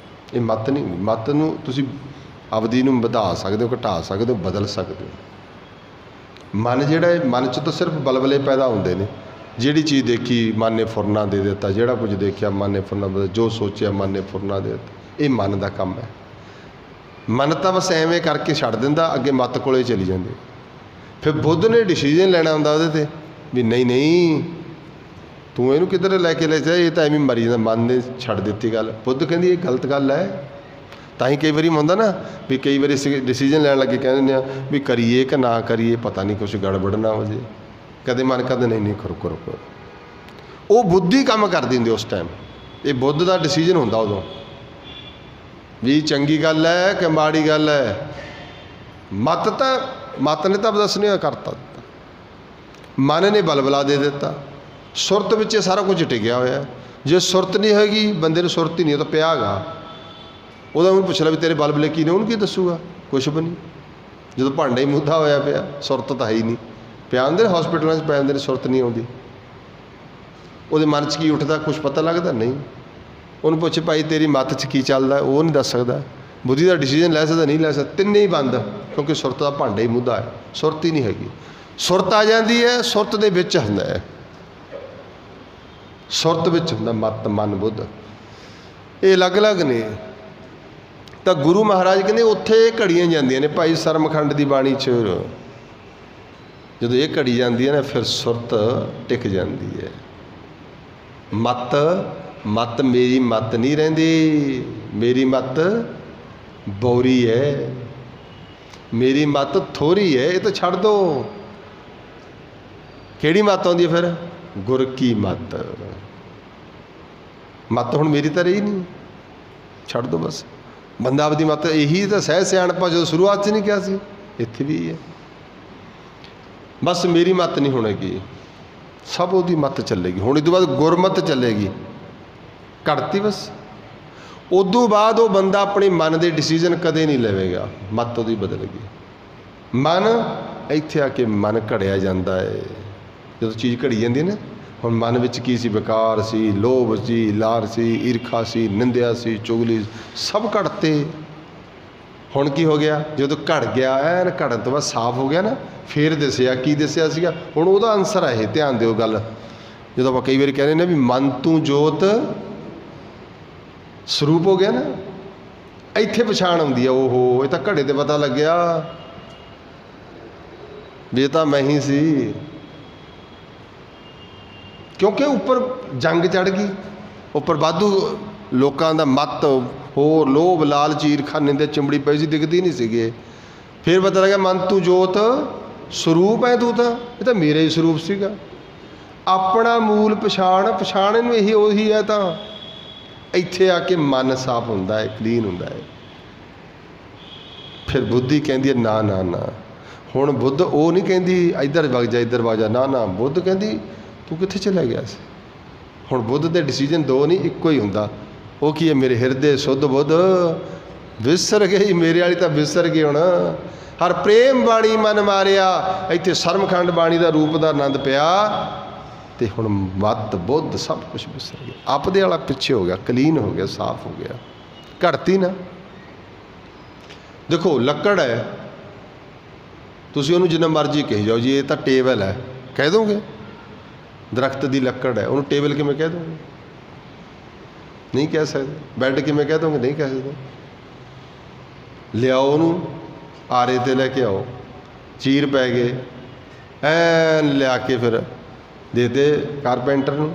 ਇਹ ਮੱਤ ਨਹੀਂ ਹੁੰਦੀ। ਮੱਤ ਨੂੰ ਤੁਸੀਂ ਅਵਧੀ ਨੂੰ ਵਧਾ ਸਕਦੇ ਹੋ, ਘਟਾ ਸਕਦੇ ਹੋ, ਬਦਲ ਸਕਦੇ ਹੋ। ਮਨ ਜਿਹੜਾ ਹੈ, ਮਨ 'ਚ ਤਾਂ ਸਿਰਫ ਬਲਬਲੇ ਪੈਦਾ ਹੁੰਦੇ ਨੇ। ਜਿਹੜੀ ਚੀਜ਼ ਦੇਖੀ ਮਨ ਨੇ ਫੁਰਨਾ ਦੇ ਦਿੱਤਾ, ਜਿਹੜਾ ਕੁਝ ਦੇਖਿਆ ਮਨ ਨੇ ਫੁਰਨਾ ਦੇ ਦਿੱਤਾ, ਜੋ ਸੋਚਿਆ ਮਨ ਨੇ ਫੁਰਨਾ ਦੇ ਦਿੱਤਾ। ਇਹ ਮਨ ਦਾ ਕੰਮ ਹੈ। ਮਨ ਤਾਂ ਬਸ ਐਵੇਂ ਕਰਕੇ ਛੱਡ ਦਿੰਦਾ, ਅੱਗੇ ਮੱਤ ਕੋਲੇ ਚਲੀ ਜਾਂਦੀ। ਫਿਰ ਬੁੱਧ ਨੇ ਡਿਸੀਜ਼ਨ ਲੈਣਾ ਹੁੰਦਾ ਉਹਦੇ 'ਤੇ ਵੀ ਨਹੀਂ ਤੂੰ ਇਹਨੂੰ ਕਿੱਧਰ ਲੈ ਕੇ ਲੈ ਜਾ, ਇਹ ਤਾਂ ਐਵੇਂ ਮਰੀ ਜਾਂਦਾ। ਮਨ ਨੇ ਛੱਡ ਦਿੱਤੀ ਗੱਲ। ਬੁੱਧ ਕਹਿੰਦੀ ਇਹ ਗਲਤ ਗੱਲ ਹੈ। ਤਾਂ ਹੀ ਕਈ ਵਾਰੀ ਹੁੰਦਾ ਨਾ ਵੀ ਕਈ ਵਾਰੀ ਅਸੀਂ ਡਿਸੀਜ਼ਨ ਲੈਣ ਲੱਗੇ ਕਹਿ ਦਿੰਦੇ ਹਾਂ ਵੀ ਕਰੀਏ ਕਿ ਨਾ ਕਰੀਏ, ਪਤਾ ਨਹੀਂ ਕੁਛ ਗੜਬੜ ਨਾ ਹੋ ਜੇ। ਕਦੇ ਮਨ ਕਰਦੇ ਨਹੀਂ ਕਰੋ। ਉਹ ਬੁੱਧੀ ਕੰਮ ਕਰਦੀ ਹੁੰਦੀ ਉਸ ਟਾਈਮ। ਇਹ ਬੁੱਧ ਦਾ ਡਿਸੀਜ਼ਨ ਹੁੰਦਾ ਉਦੋਂ ਵੀ ਚੰਗੀ ਗੱਲ ਹੈ ਕਿ ਮਾੜੀ ਗੱਲ ਹੈ। ਮਤ ਨੇ ਤਾਂ ਦੱਸ ਨਹੀਂ ਕਰਤਾ, ਮਨ ਨੇ ਬਲਬਲਾ ਦੇ ਦਿੱਤਾ। ਸੁਰਤ ਵਿੱਚ ਇਹ ਸਾਰਾ ਕੁਝ ਟਿਕਿਆ ਹੋਇਆ। ਜੇ ਸੁਰਤ ਨਹੀਂ ਹੈਗੀ, ਬੰਦੇ ਨੂੰ ਸੁਰਤ ਹੀ ਨਹੀਂ, ਉਹ ਤਾਂ ਪਿਆ ਹੈਗਾ। ਉਹਦਾ ਉਹਨੂੰ ਪੁੱਛ ਲਾ ਵੀ ਤੇਰੇ ਬਲਬਲੇ ਕੀ ਨੇ, ਉਹਨੂੰ ਕੀ ਦੱਸੂਗਾ? ਕੁਛ ਵੀ ਨਹੀਂ। ਜਦੋਂ ਭਾਂਡਾ ਹੀ ਮੁੱਧਾ ਹੋਇਆ ਪਿਆ, ਸੁਰਤ ਤਾਂ ਹੈ ਹੀ ਨਹੀਂ। ਪਿਆ ਹੁੰਦੇ ਨੇ ਹੌਸਪੀਟਲਾਂ 'ਚ ਪੈ ਜਾਂਦੇ ਨੇ, ਸੁਰਤ ਨਹੀਂ ਆਉਂਦੀ। ਉਹਦੇ ਮਨ 'ਚ ਕੀ ਉੱਠਦਾ, ਕੁਛ ਪਤਾ ਲੱਗਦਾ ਨਹੀਂ। ਉਹਨੂੰ ਪੁੱਛ ਭਾਈ ਤੇਰੀ ਮੱਤ 'ਚ ਕੀ ਚੱਲਦਾ, ਉਹ ਨਹੀਂ ਦੱਸ ਸਕਦਾ। ਬੁੱਧੀ ਦਾ ਡਿਸੀਜ਼ਨ ਲੈ ਸਕਦਾ, ਨਹੀਂ ਲੈ ਸਕਦਾ। ਤਿੰਨੇ ਹੀ ਬੰਦ, ਕਿਉਂਕਿ ਸੁਰਤ ਦਾ ਭਾਂਡਾ ਹੀ ਮੁੱਧਾ ਹੈ। ਸੁਰਤ ਹੀ ਨਹੀਂ ਹੈਗੀ। ਸੁਰਤ ਆ ਜਾਂਦੀ ਹੈ, ਸੁਰਤ ਦੇ ਵਿੱਚ ਹੁੰਦਾ ਹੈ। ਸੁਰਤ ਵਿੱਚ ਹੁੰਦਾ ਮਤ ਮਨ ਬੁੱਧ, ਇਹ ਅਲੱਗ-ਅਲੱਗ ਨੇ। ਤਾਂ ਗੁਰੂ ਮਹਾਰਾਜ ਕਹਿੰਦੇ ਉੱਥੇ ਘੜੀਆਂ ਜਾਂਦੀਆਂ ਨੇ ਭਾਈ ਸਰਮਖੰਡ ਦੀ ਬਾਣੀ 'ਚ। ਜਦੋਂ ਇਹ ਘੜੀ ਜਾਂਦੀ ਹੈ ਨਾ, ਫਿਰ ਸੁਰਤ ਟਿਕ ਜਾਂਦੀ ਹੈ। ਮਤ ਮੇਰੀ ਮਤ ਨਹੀਂ ਰਹਿੰਦੀ। ਮੇਰੀ ਮਤ ਬੌਰੀ ਹੈ, ਮੇਰੀ ਮਤ ਥੋੜ੍ਹੀ ਹੈ, ਇਹ ਤਾਂ ਛੱਡ ਦਿਓ। ਕਿਹੜੀ ਮੱਤ ਆਉਂਦੀ ਹੈ ਫਿਰ? ਗੁਰ ਕੀ ਮੱਤ। ਮੱਤ ਹੁਣ ਮੇਰੀ ਤਾਂ ਰਹੀ ਨਹੀਂ, ਛੱਡ ਦਿਓ ਬਸ। ਬੰਦਾ ਆਪਦੀ ਮੱਤ, ਇਹੀ ਤਾਂ ਸਹਿ ਸਿਆਣਪਾ ਜਦੋਂ ਸ਼ੁਰੂਆਤ 'ਚ ਨਹੀਂ ਕਿਹਾ ਸੀ, ਇੱਥੇ ਵੀ ਹੈ। ਬਸ ਮੇਰੀ ਮੱਤ ਨਹੀਂ ਹੋਣੇਗੀ, ਸਭ ਉਹਦੀ ਮੱਤ ਚੱਲੇਗੀ। ਹੁਣ ਇਹ ਤੋਂ ਬਾਅਦ ਗੁਰਮਤ ਚੱਲੇਗੀ। ਘੜਤੀ ਬਸ। ਉਦੋਂ ਬਾਅਦ ਉਹ ਬੰਦਾ ਆਪਣੇ ਮਨ ਦੇ ਡਿਸੀਜ਼ਨ ਕਦੇ ਨਹੀਂ ਲਵੇਗਾ, ਮੱਤ ਉਹਦੀ ਬਦਲ ਗਈ। ਮਨ ਇੱਥੇ ਆ ਕੇ ਮਨ ਘੜਿਆ ਜਾਂਦਾ ਹੈ। ਜਦੋਂ ਚੀਜ਼ ਘੜੀ ਜਾਂਦੀ ਹੈ ਨਾ, ਹੁਣ ਮਨ ਵਿੱਚ ਕੀ ਸੀ? ਵਿਕਾਰ ਸੀ, ਲੋਭ ਸੀ, ਲਾਰ ਸੀ, ਈਰਖਾ ਸੀ, ਨਿੰਦਿਆ ਸੀ, ਚੁਗਲੀ, ਸਭ ਘੜਤੇ। ਹੁਣ ਕੀ ਹੋ ਗਿਆ? ਜਦੋਂ ਘੜ ਗਿਆ, ਐਨ ਘੜਨ ਤੋਂ ਬਾਅਦ ਸਾਫ਼ ਹੋ ਗਿਆ ਨਾ, ਫੇਰ ਦਿਸਿਆ। ਕੀ ਦਿਸਿਆ ਸੀਗਾ? ਹੁਣ ਉਹਦਾ ਆਨਸਰ ਹੈ ਇਹ। ਧਿਆਨ ਦਿਓ ਗੱਲ। ਜਦੋਂ ਆਪਾਂ ਕਈ ਵਾਰੀ ਕਹਿੰਦੇ ਨੇ ਵੀ ਮਨ ਤੂੰ ਜੋਤ ਸਰੂਪ ਹੋ ਗਿਆ ਨਾ, ਇੱਥੇ ਪਛਾਣ ਆਉਂਦੀ ਆ। ਓਹੋ, ਇਹ ਤਾਂ ਘੜੇ ਤੇ ਪਤਾ ਲੱਗਿਆ ਵੀ ਇਹ ਤਾਂ ਮੈਂ ਹੀ ਸੀ। ਕਿਉਂਕਿ ਉੱਪਰ ਜੰਗ ਚੜ੍ਹ ਗਈ, ਉੱਪਰ ਵਾਧੂ ਲੋਕਾਂ ਦਾ ਮਤ, ਹੋਰ ਲੋਭ ਲਾਲਚ ਈਰਖਾ ਨਿੰਦਿਆ ਚਿੰਬੜੀ ਪਈ ਸੀ, ਦਿਖਦੀ ਨਹੀਂ ਸੀਗੇ। ਫਿਰ ਪਤਾ ਲੱਗਿਆ ਮਨ ਤੂੰ ਜੋਤ ਸਰੂਪ ਹੈ, ਤੂੰ ਤਾਂ ਇਹ ਤਾਂ ਮੇਰਾ ਹੀ ਸਰੂਪ ਸੀਗਾ। ਆਪਣਾ ਮੂਲ ਪਛਾਣ ਇਹਨੂੰ ਇਹੀ ਉਹੀ ਹੈ। ਤਾਂ ਇੱਥੇ ਆ ਕੇ ਮਨ ਸਾਫ਼ ਹੁੰਦਾ ਹੈ, ਕਲੀਨ ਹੁੰਦਾ ਹੈ। ਫਿਰ ਬੁੱਧੀ ਕਹਿੰਦੀ ਹੈ ਨਾ ਨਾ ਨਾ। ਹੁਣ ਬੁੱਧ ਉਹ ਨਹੀਂ ਕਹਿੰਦੀ ਇੱਧਰ ਵਗ ਜਾ ਇੱਧਰ ਵਗ ਜਾ, ਨਾ ਨਾ। ਬੁੱਧ ਕਹਿੰਦੀ ਤੂੰ ਕਿੱਥੇ ਚਲਾ ਗਿਆ ਸੀ। ਹੁਣ ਬੁੱਧ ਦੇ ਡਿਸੀਜਨ ਦੋ ਨਹੀਂ, ਇੱਕੋ ਹੀ ਹੁੰਦਾ। ਉਹ ਕੀ ਹੈ, ਮੇਰੇ ਹਿਰਦੇ ਸੁੱਧ ਬੁੱਧ ਵਿਸਰ ਗਈ, ਮੇਰੇ ਵਾਲੀ ਤਾਂ ਵਿਸਰ ਗਈ। ਹੁਣ ਹਰ ਪ੍ਰੇਮ ਬਾਣੀ ਮਨ ਮਾਰਿਆ, ਇੱਥੇ ਸਰਮਖੰਡ ਬਾਣੀ ਦਾ ਰੂਪ ਦਾ ਆਨੰਦ ਪਿਆ। ਅਤੇ ਹੁਣ ਮੱਤ ਬੁੱਧ ਸਭ ਕੁਛ ਵਿਸਰ ਗਿਆ। ਆਪਦੇ ਵਾਲਾ ਪਿੱਛੇ ਹੋ ਗਿਆ, ਕਲੀਨ ਹੋ ਗਿਆ, ਸਾਫ਼ ਹੋ ਗਿਆ। ਘੜਤੀ ਨਾ। ਦੇਖੋ ਲੱਕੜ ਹੈ, ਤੁਸੀਂ ਉਹਨੂੰ ਜਿੰਨਾ ਮਰਜ਼ੀ ਕਹੀ ਜਾਓ ਜੀ ਇਹ ਤਾਂ ਟੇਬਲ ਹੈ, ਕਹਿ ਦੋਗੇ। ਦਰਖਤ ਦੀ ਲੱਕੜ ਹੈ, ਉਹਨੂੰ ਟੇਬਲ ਕਿਵੇਂ ਕਹਿ ਦੋਗੇ? ਨਹੀਂ ਕਹਿ ਸਕਦੇ। ਬੈੱਡ ਕਿਵੇਂ ਕਹਿ ਦੋਗੇ? ਨਹੀਂ ਕਹਿ ਸਕਦੇ। ਲਿਆਓ ਉਹਨੂੰ, ਆਰੇ 'ਤੇ ਲੈ ਕੇ ਆਓ, ਚੀਰ ਪੈ ਗਏ, ਐਨ ਲਿਆ ਕੇ ਫਿਰ ਦੇ ਤੇ ਕਾਰਪੈਂਟਰ ਨੂੰ,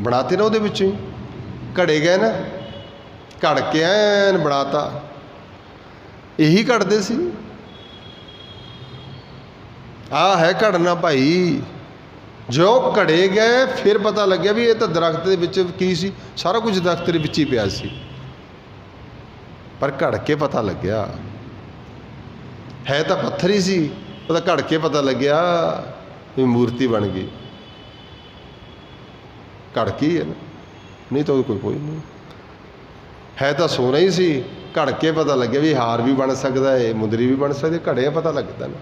ਬਣਾਤੇ ਨਾ ਉਹਦੇ ਵਿੱਚੋਂ ਹੀ। ਘੜੇ ਗਏ ਨਾ, ਘੜ ਕੇ ਐਨ ਬਣਾਤਾ। ਇਹੀ ਘੜਦੇ ਸੀ। ਆਹ ਹੈ ਘੜਨਾ ਭਾਈ। ਜੋ ਘੜੇ ਗਏ ਫਿਰ ਪਤਾ ਲੱਗਿਆ ਵੀ ਇਹ ਤਾਂ ਦਰਖਤ ਦੇ ਵਿੱਚ ਕੀ ਸੀ, ਸਾਰਾ ਕੁਝ ਦਰਖਤ ਦੇ ਵਿੱਚ ਹੀ ਪਿਆ ਸੀ, ਪਰ ਘੜ ਕੇ ਪਤਾ ਲੱਗਿਆ। ਹੈ ਤਾਂ ਪੱਥਰ ਹੀ ਸੀ, ਉਹਦਾ ਘੜ ਕੇ ਪਤਾ ਲੱਗਿਆ ਵੀ ਮੂਰਤੀ ਬਣ ਗਈ। ਘੜ ਕੀ ਹੈ ਨਾ, ਨਹੀਂ ਤਾਂ ਕੋਈ ਨਹੀਂ। ਹੈ ਤਾਂ ਸੋਨਾ ਹੀ ਸੀ, ਘੜ ਕੇ ਪਤਾ ਲੱਗਿਆ ਵੀ ਹਾਰ ਵੀ ਬਣ ਸਕਦਾ ਹੈ, ਮੁੰਦਰੀ ਵੀ ਬਣ ਸਕਦੀ, ਘੜਿਆ ਪਤਾ ਲੱਗਦਾ ਨਾ।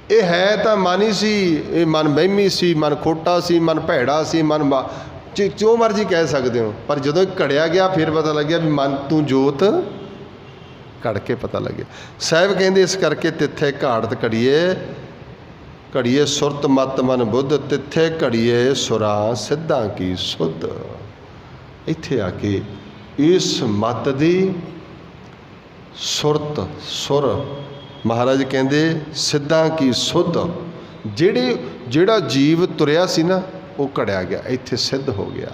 ਇਹ ਹੈ ਤਾਂ ਮਨ ਹੀ ਸੀ। ਇਹ ਮਨ ਵਹਿਮੀ ਸੀ, ਮਨ ਖੋਟਾ ਸੀ, ਮਨ ਭੈੜਾ ਸੀ, ਮਨ ਜੋ ਮਰਜ਼ੀ ਕਹਿ ਸਕਦੇ ਹੋ। ਪਰ ਜਦੋਂ ਘੜਿਆ ਗਿਆ ਫਿਰ ਪਤਾ ਲੱਗਿਆ ਵੀ ਮਨ ਤੂੰ ਜੋਤ। ਘੜ ਕੇ ਪਤਾ ਲੱਗਿਆ। ਸਾਹਿਬ ਕਹਿੰਦੇ ਇਸ ਕਰਕੇ ਤਿੱਥੇ ਘਾੜਤ ਘੜੀਏ ਸੁਰਤ ਮਤ ਮਨ ਬੁੱਧ, ਤਿੱਥੇ ਘੜੀਏ ਸੁਰਾਂ ਸਿੱਧਾਂ ਕੀ ਸੁਧ। ਇੱਥੇ ਆ ਕੇ ਇਸ ਮਤ ਦੀ ਸੁਰਤ ਸੁਰ ਮਹਾਰਾਜ ਕਹਿੰਦੇ ਸਿੱਧਾਂ ਕੀ ਸੁਧ। ਜਿਹੜਾ ਜੀਵ ਤੁਰਿਆ ਸੀ ਨਾ ਉਹ ਘੜਿਆ ਗਿਆ, ਇੱਥੇ ਸਿੱਧ ਹੋ ਗਿਆ,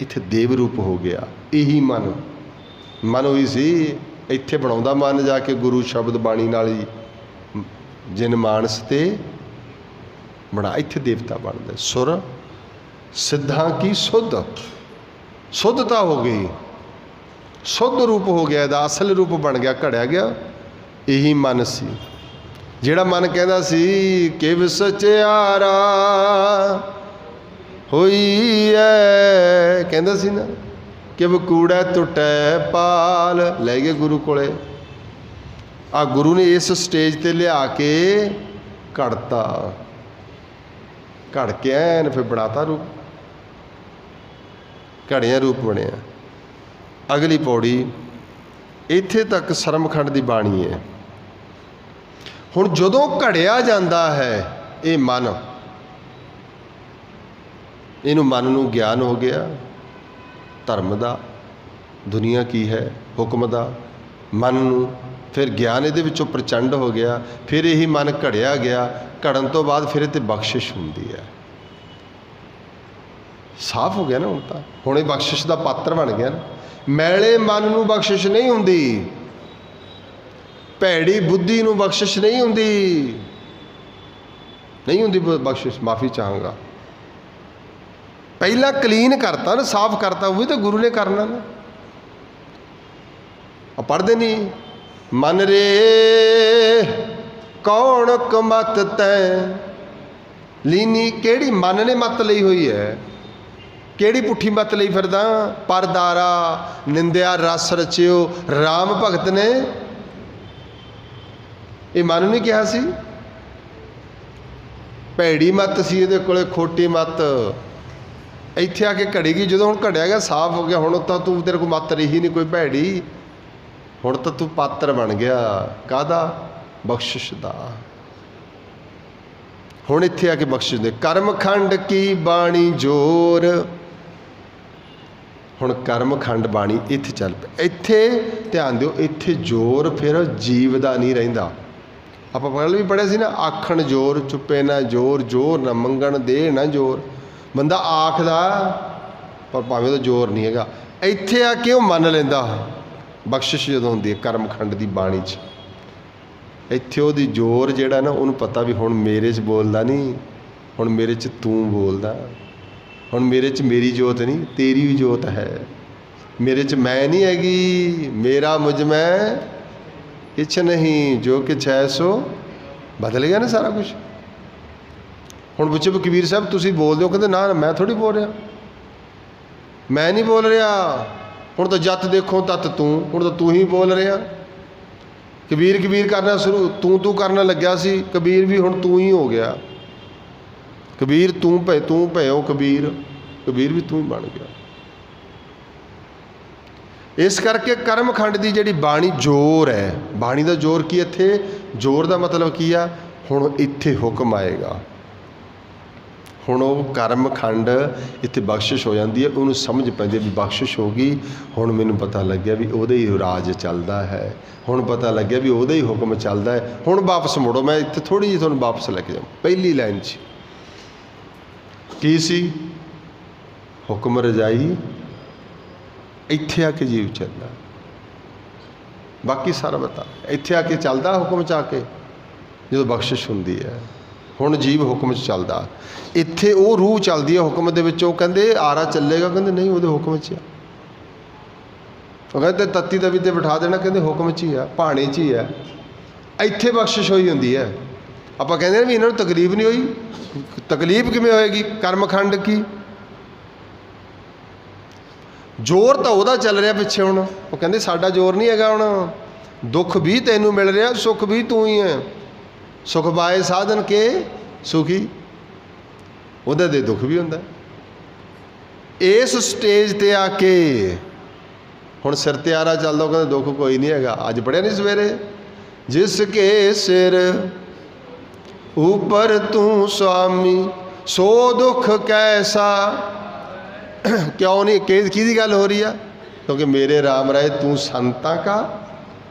ਇੱਥੇ ਦੇਵ ਰੂਪ ਹੋ ਗਿਆ। ਇਹੀ ਮਨ ਹੋਈ ਸੀ। ਇੱਥੇ ਬਣਾਉਂਦਾ ਮਨ ਜਾ ਕੇ ਗੁਰੂ ਸ਼ਬਦ ਬਾਣੀ ਨਾਲ ਹੀ ਜਿਨ ਮਾਨਸ ਤੇ ਬਣਾ, ਇੱਥੇ ਦੇਵਤਾ ਬਣਦਾ। ਸੁਰ ਸਿੱਧਾਂ ਕੀ ਸੁਧ, ਸ਼ੁੱਧਤਾ ਹੋ ਗਈ, ਸ਼ੁੱਧ ਰੂਪ ਹੋ ਗਿਆ, ਇਹਦਾ ਅਸਲ ਰੂਪ ਬਣ ਗਿਆ, ਘੜਿਆ ਗਿਆ। ਇਹੀ ਮਨ ਸੀ ਜਿਹੜਾ ਮਨ ਕਹਿੰਦਾ ਸੀ ਕਿ ਕਿਵ ਸਚਿਆਰਾ ਹੋਈ ਹੈ, ਕਹਿੰਦਾ ਸੀ ਨਾ ਕਿਵ ਕੂੜਾ ਟੁੱਟੈ ਪਾਲ। ਲੈ ਗਏ ਗੁਰੂ ਕੋਲੇ। ਆ ਗੁਰੂ ਨੇ ਇਸ ਸਟੇਜ 'ਤੇ ਲਿਆ ਕੇ ਘੜਤਾ, ਘੜ ਕੇ ਐਨ ਫਿਰ ਬਣਾਤਾ ਰੂਪ, ਘੜਿਆ ਰੂਪ ਬਣਿਆ। ਅਗਲੀ ਪੌੜੀ ਇੱਥੇ ਤੱਕ ਸਰਮਖੰਡ ਦੀ ਬਾਣੀ ਹੈ। ਹੁਣ ਜਦੋਂ ਘੜਿਆ ਜਾਂਦਾ ਹੈ ਇਹ ਮਨ, ਇਹਨੂੰ ਮਨ ਨੂੰ ਗਿਆਨ ਹੋ ਗਿਆ ਧਰਮ ਦਾ, ਦੁਨੀਆ ਕੀ ਹੈ, ਹੁਕਮ ਦਾ। ਮਨ ਨੂੰ ਫਿਰ ਗਿਆਨ ਇਹਦੇ ਵਿੱਚੋਂ ਪ੍ਰਚੰਡ ਹੋ ਗਿਆ। ਫਿਰ ਇਹੀ ਮਨ ਘੜਿਆ ਗਿਆ। ਘੜਨ ਤੋਂ ਬਾਅਦ ਫਿਰ ਇਹ 'ਤੇ ਬਖਸ਼ਿਸ਼ ਹੁੰਦੀ ਹੈ। ਸਾਫ਼ ਹੋ ਗਿਆ ਨਾ ਹੁਣ ਇਹ ਬਖਸ਼ਿਸ਼ ਦਾ ਪਾਤਰ ਬਣ ਗਿਆ ਨਾ। ਮੈਲੇ ਮਨ ਨੂੰ ਬਖਸ਼ਿਸ਼ ਨਹੀਂ ਹੁੰਦੀ, ਭੈੜੀ ਬੁੱਧੀ ਨੂੰ ਬਖਸ਼ਿਸ਼ ਨਹੀਂ ਹੁੰਦੀ, ਨਹੀਂ ਹੁੰਦੀ ਬਖਸ਼ਿਸ਼। ਮਾਫੀ ਚਾਹਾਂਗਾ। ਪਹਿਲਾਂ ਕਲੀਨ ਕਰਤਾ ਨਾ, ਸਾਫ਼ ਕਰਤਾ, ਉਹ ਵੀ ਤਾਂ ਗੁਰੂ ਨੇ ਕਰਨਾ ਨਾ। ਪੜ੍ਹਦੇ ਨਹੀਂ ਮਨ ਰੇ ਕੌਣ ਕਮਤ ਤੈ ਲੀਨੀ। ਕਿਹੜੀ ਮਨ ਨੇ ਮੱਤ ਲਈ ਹੋਈ ਹੈ, ਕਿਹੜੀ ਪੁੱਠੀ ਮੱਤ ਲਈ ਫਿਰਦਾ। ਪਰਦਾਰਾ ਨਿੰਦਿਆ ਰਸ ਰਚਿਓ ਰਾਮ ਭਗਤ ਨੇ। ਇਹ ਮਨ ਨਹੀਂ ਕਿਹਾ ਸੀ, ਭੈੜੀ ਮੱਤ ਸੀ ਇਹਦੇ ਕੋਲੇ, ਖੋਟੀ ਮੱਤ। ਇੱਥੇ ਆ ਕੇ ਘੜੇਗੀ। ਜਦੋਂ ਹੁਣ ਘੜਿਆ ਗਿਆ, ਸਾਫ਼ ਹੋ ਗਿਆ, ਹੁਣ ਤਾਂ ਤੂੰ ਤੇਰੇ ਕੋਲ ਮੱਤ ਰਹੀ ਨਹੀਂ ਕੋਈ ਭੈੜੀ। ਹੁਣ ਤਾਂ ਤੂੰ ਪਾਤਰ ਬਣ ਗਿਆ ਕਾਹਦਾ, ਬਖਸ਼ਿਸ਼ ਦਾ। ਹੁਣ ਇੱਥੇ ਆ ਕੇ ਬਖਸ਼ਿਸ਼ ਦੇ ਕਰਮਖੰਡ ਕੀ ਬਾਣੀ ਜੋਰ। ਹੁਣ ਕਰਮਖੰਡ ਬਾਣੀ ਇੱਥੇ ਚੱਲ ਪਈ। ਇੱਥੇ ਧਿਆਨ ਦਿਓ, ਇੱਥੇ ਜ਼ੋਰ ਫਿਰ ਜੀਵ ਦਾ ਨਹੀਂ ਰਹਿੰਦਾ। ਆਪਾਂ ਪਹਿਲਾਂ ਵੀ ਪੜ੍ਹਿਆ ਸੀ ਨਾ, ਆਖਣ ਜ਼ੋਰ ਚੁੱਪੇ ਨਾ ਜ਼ੋਰ, ਜ਼ੋਰ ਨਾ ਮੰਗਣ ਦੇ ਨਾ ਜ਼ੋਰ। ਬੰਦਾ ਆਖਦਾ ਪਰ ਭਾਵੇਂ ਉਹਦਾ ਜ਼ੋਰ ਨਹੀਂ ਹੈਗਾ। ਇੱਥੇ ਆ ਕੇ ਉਹ ਮੰਨ ਲੈਂਦਾ। ਬਖਸ਼ਿਸ਼ ਜਦੋਂ ਹੁੰਦੀ ਹੈ ਕਰਮਖੰਡ ਦੀ ਬਾਣੀ 'ਚ, ਇੱਥੇ ਉਹਦੀ ਜ਼ੋਰ ਜਿਹੜਾ ਨਾ, ਉਹਨੂੰ ਪਤਾ ਵੀ ਹੁਣ ਮੇਰੇ 'ਚ ਬੋਲਦਾ ਨਹੀਂ, ਹੁਣ ਮੇਰੇ 'ਚ ਤੂੰ ਬੋਲਦਾ, ਹੁਣ ਮੇਰੇ 'ਚ ਮੇਰੀ ਜੋਤ ਨਹੀਂ, ਤੇਰੀ ਵੀ ਜੋਤ ਹੈ। ਮੇਰੇ 'ਚ ਮੈਂ ਨਹੀਂ ਹੈਗੀ, ਮੇਰਾ ਮੁਝ ਮੈਂ ਕਿਛ ਨਹੀਂ, ਜੋ ਕਿਛ ਹੈ ਸੋ ਬਦਲ ਗਿਆ ਨਾ ਸਾਰਾ ਕੁਛ। ਹੁਣ ਪੁੱਛੇ ਕਬੀਰ ਸਾਹਿਬ ਤੁਸੀਂ ਬੋਲਦੇ ਹੋ, ਕਹਿੰਦੇ ਨਾ ਮੈਂ ਥੋੜ੍ਹੀ ਬੋਲ ਰਿਹਾ, ਮੈਂ ਨਹੀਂ ਬੋਲ ਰਿਹਾ। ਹੁਣ ਤਾਂ ਜੱਤ ਦੇਖੋ ਤੱਤ ਤੂੰ, ਹੁਣ ਤਾਂ ਤੂੰ ਹੀ ਬੋਲ ਰਿਹਾ। ਕਬੀਰ ਕਬੀਰ ਕਰਨਾ ਸ਼ੁਰੂ, ਤੂੰ ਕਰਨ ਲੱਗਿਆ ਸੀ, ਕਬੀਰ ਵੀ ਹੁਣ ਤੂੰ ਹੀ ਹੋ ਗਿਆ। ਕਬੀਰ ਤੂੰ ਭਇਓ ਕਬੀਰ, ਕਬੀਰ ਵੀ ਤੂੰ ਹੀ ਬਣ ਗਿਆ। ਇਸ ਕਰਕੇ ਕਰਮਖੰਡ ਦੀ ਜਿਹੜੀ ਬਾਣੀ ਜ਼ੋਰ ਹੈ, ਬਾਣੀ ਦਾ ਜ਼ੋਰ ਕੀ, ਇੱਥੇ ਜ਼ੋਰ ਦਾ ਮਤਲਬ ਕੀ ਆ, ਹੁਣ ਇੱਥੇ ਹੁਕਮ ਆਏਗਾ। ਹੁਣ ਉਹ ਕਰਮਖੰਡ ਇੱਥੇ ਬਖਸ਼ਿਸ਼ ਹੋ ਜਾਂਦੀ ਹੈ, ਉਹਨੂੰ ਸਮਝ ਪੈਂਦੀ ਵੀ ਬਖਸ਼ਿਸ਼ ਹੋ ਗਈ। ਹੁਣ ਮੈਨੂੰ ਪਤਾ ਲੱਗਿਆ ਵੀ ਉਹਦੇ ਹੀ ਰਾਜ ਚੱਲਦਾ ਹੈ, ਹੁਣ ਪਤਾ ਲੱਗਿਆ ਵੀ ਉਹਦਾ ਹੀ ਹੁਕਮ ਚੱਲਦਾ ਹੈ। ਹੁਣ ਵਾਪਸ ਮੁੜੋ, ਮੈਂ ਇੱਥੇ ਥੋੜ੍ਹੀ ਜਿਹੀ ਤੁਹਾਨੂੰ ਵਾਪਸ ਲੈ ਕੇ ਜਾਵਾਂ। ਪਹਿਲੀ ਲਾਈਨ 'ਚ ਕੀ ਸੀ, ਹੁਕਮ ਰਜਾਈ, ਇੱਥੇ ਆ ਕੇ ਜੀਵ ਚੱਲਦਾ। ਬਾਕੀ ਸਾਰਾ ਬਤਾ ਇੱਥੇ ਆ ਕੇ ਚੱਲਦਾ, ਹੁਕਮ 'ਚ ਆ ਕੇ ਜਦੋਂ ਬਖਸ਼ਿਸ਼ ਹੁੰਦੀ ਹੈ। ਹੁਣ ਜੀਵ ਹੁਕਮ 'ਚ ਚੱਲਦਾ, ਇੱਥੇ ਉਹ ਰੂਹ ਚੱਲਦੀ ਹੈ ਹੁਕਮ ਦੇ ਵਿੱਚ। ਉਹ ਕਹਿੰਦੇ ਆਰਾ ਚੱਲੇਗਾ, ਕਹਿੰਦੇ ਨਹੀਂ ਉਹਦੇ ਹੁਕਮ 'ਚ ਆ। ਉਹ ਕਹਿੰਦੇ ਤੱਤੀ ਤਵੀ 'ਤੇ ਬਿਠਾ ਦੇਣਾ, ਕਹਿੰਦੇ ਹੁਕਮ 'ਚ ਹੀ ਆ, ਭਾਣੇ 'ਚ ਹੀ ਆ। ਇੱਥੇ ਬਖਸ਼ਿਸ਼ ਹੋਈ ਹੁੰਦੀ ਹੈ। ਆਪਾਂ ਕਹਿੰਦੇ ਨੇ ਵੀ ਇਹਨਾਂ ਨੂੰ ਤਕਲੀਫ ਨਹੀਂ ਹੋਈ, ਤਕਲੀਫ ਕਿਵੇਂ ਹੋਏਗੀ, ਕਰਮਖੰਡ ਕੀ ਜ਼ੋਰ ਤਾਂ ਉਹਦਾ ਚੱਲ ਰਿਹਾ ਪਿੱਛੇ। ਹੁਣ ਉਹ ਕਹਿੰਦੇ ਸਾਡਾ ਜ਼ੋਰ ਨਹੀਂ ਹੈਗਾ, ਹੁਣ ਦੁੱਖ ਵੀ ਤੈਨੂੰ ਮਿਲ ਰਿਹਾ, ਸੁੱਖ ਵੀ ਤੂੰ ਹੀ ਹੈ। ਸੁਖ ਪਾਏ ਸਾਧਨ ਕੇ ਸੁਖੀ, ਉਹਦੇ ਦੇ ਦੁੱਖ ਵੀ ਹੁੰਦਾ। ਇਸ ਸਟੇਜ 'ਤੇ ਆ ਕੇ ਹੁਣ ਸਿਰ ਤੇ ਆਰਾ ਚੱਲਦਾ, ਉਹ ਕਹਿੰਦੇ ਦੁੱਖ ਕੋਈ ਨਹੀਂ ਹੈਗਾ। ਅੱਜ ਪੜ੍ਹਿਆ ਨਹੀਂ ਸਵੇਰੇ, ਜਿਸ ਕੇ ਸਿਰ ਉੱਪਰ ਤੂੰ ਸੁਆਮੀ ਸੋ ਦੁੱਖ ਕੈਸਾ। ਕਿਉਂ ਨਹੀਂ, ਕਿਹਦੀ ਗੱਲ ਹੋ ਰਹੀ ਆ, ਕਿਉਂਕਿ ਮੇਰੇ ਰਾਮ ਰਾਏ ਤੂੰ ਸੰਤਾਂ ਕਾ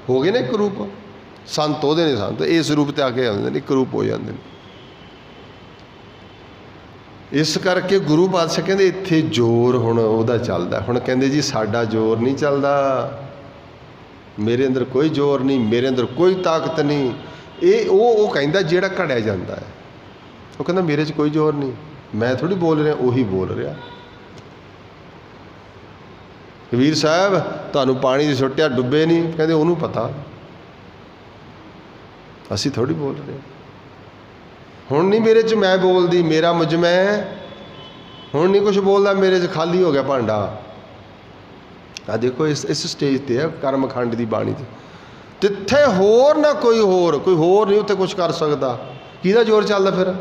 ਹੋ ਗਏ ਨੇ ਇੱਕ ਰੂਪ। ਸੰਤ ਉਹਦੇ ਨੇ, ਸੰਤ ਇਸ ਰੂਪ 'ਤੇ ਆ ਕੇ ਆਉਂਦੇ ਨੇ, ਇੱਕ ਰੂਪ ਹੋ ਜਾਂਦੇ ਨੇ। ਇਸ ਕਰਕੇ ਗੁਰੂ ਪਾਤਸ਼ਾਹ ਕਹਿੰਦੇ ਇੱਥੇ ਜ਼ੋਰ ਹੁਣ ਉਹਦਾ ਚੱਲਦਾ। ਹੁਣ ਕਹਿੰਦੇ ਜੀ ਸਾਡਾ ਜ਼ੋਰ ਨਹੀਂ ਚੱਲਦਾ, ਮੇਰੇ ਅੰਦਰ ਕੋਈ ਜ਼ੋਰ ਨਹੀਂ, ਮੇਰੇ ਅੰਦਰ ਕੋਈ ਤਾਕਤ ਨਹੀਂ। ਇਹ ਉਹ ਕਹਿੰਦਾ ਜਿਹੜਾ ਘੜਿਆ ਜਾਂਦਾ ਹੈ। ਉਹ ਕਹਿੰਦਾ ਮੇਰੇ 'ਚ ਕੋਈ ਜ਼ੋਰ ਨਹੀਂ, ਮੈਂ ਥੋੜ੍ਹੀ ਬੋਲ ਰਿਹਾ, ਉਹੀ ਬੋਲ ਰਿਹਾ। ਕਬੀਰ ਸਾਹਿਬ ਤੁਹਾਨੂੰ ਪਾਣੀ 'ਚ ਸੁੱਟਿਆ, ਡੁੱਬੇ ਨਹੀਂ, ਕਹਿੰਦੇ ਉਹਨੂੰ ਪਤਾ, ਅਸੀਂ ਥੋੜ੍ਹੀ ਬੋਲ ਰਹੇ। ਹੁਣ ਨਹੀਂ ਮੇਰੇ 'ਚ ਮੈਂ ਬੋਲਦੀ, ਮੇਰਾ ਮੁਝ ਮੈਂ ਹੁਣ ਨਹੀਂ ਕੁਛ ਬੋਲਦਾ, ਮੇਰੇ 'ਚ ਖਾਲੀ ਹੋ ਗਿਆ ਭਾਂਡਾ। ਆ ਦੇਖੋ ਇਸ ਸਟੇਜ 'ਤੇ ਹੈ ਕਰਮਖੰਡ ਦੀ ਬਾਣੀ 'ਤੇ। ਤਿੱਥੇ ਹੋਰ ਨਾ ਕੋਈ ਹੋਰ ਨਹੀਂ ਉੱਥੇ ਕੁਛ ਕਰ ਸਕਦਾ। ਕਿਹਦਾ ਜ਼ੋਰ ਚੱਲਦਾ ਫਿਰ,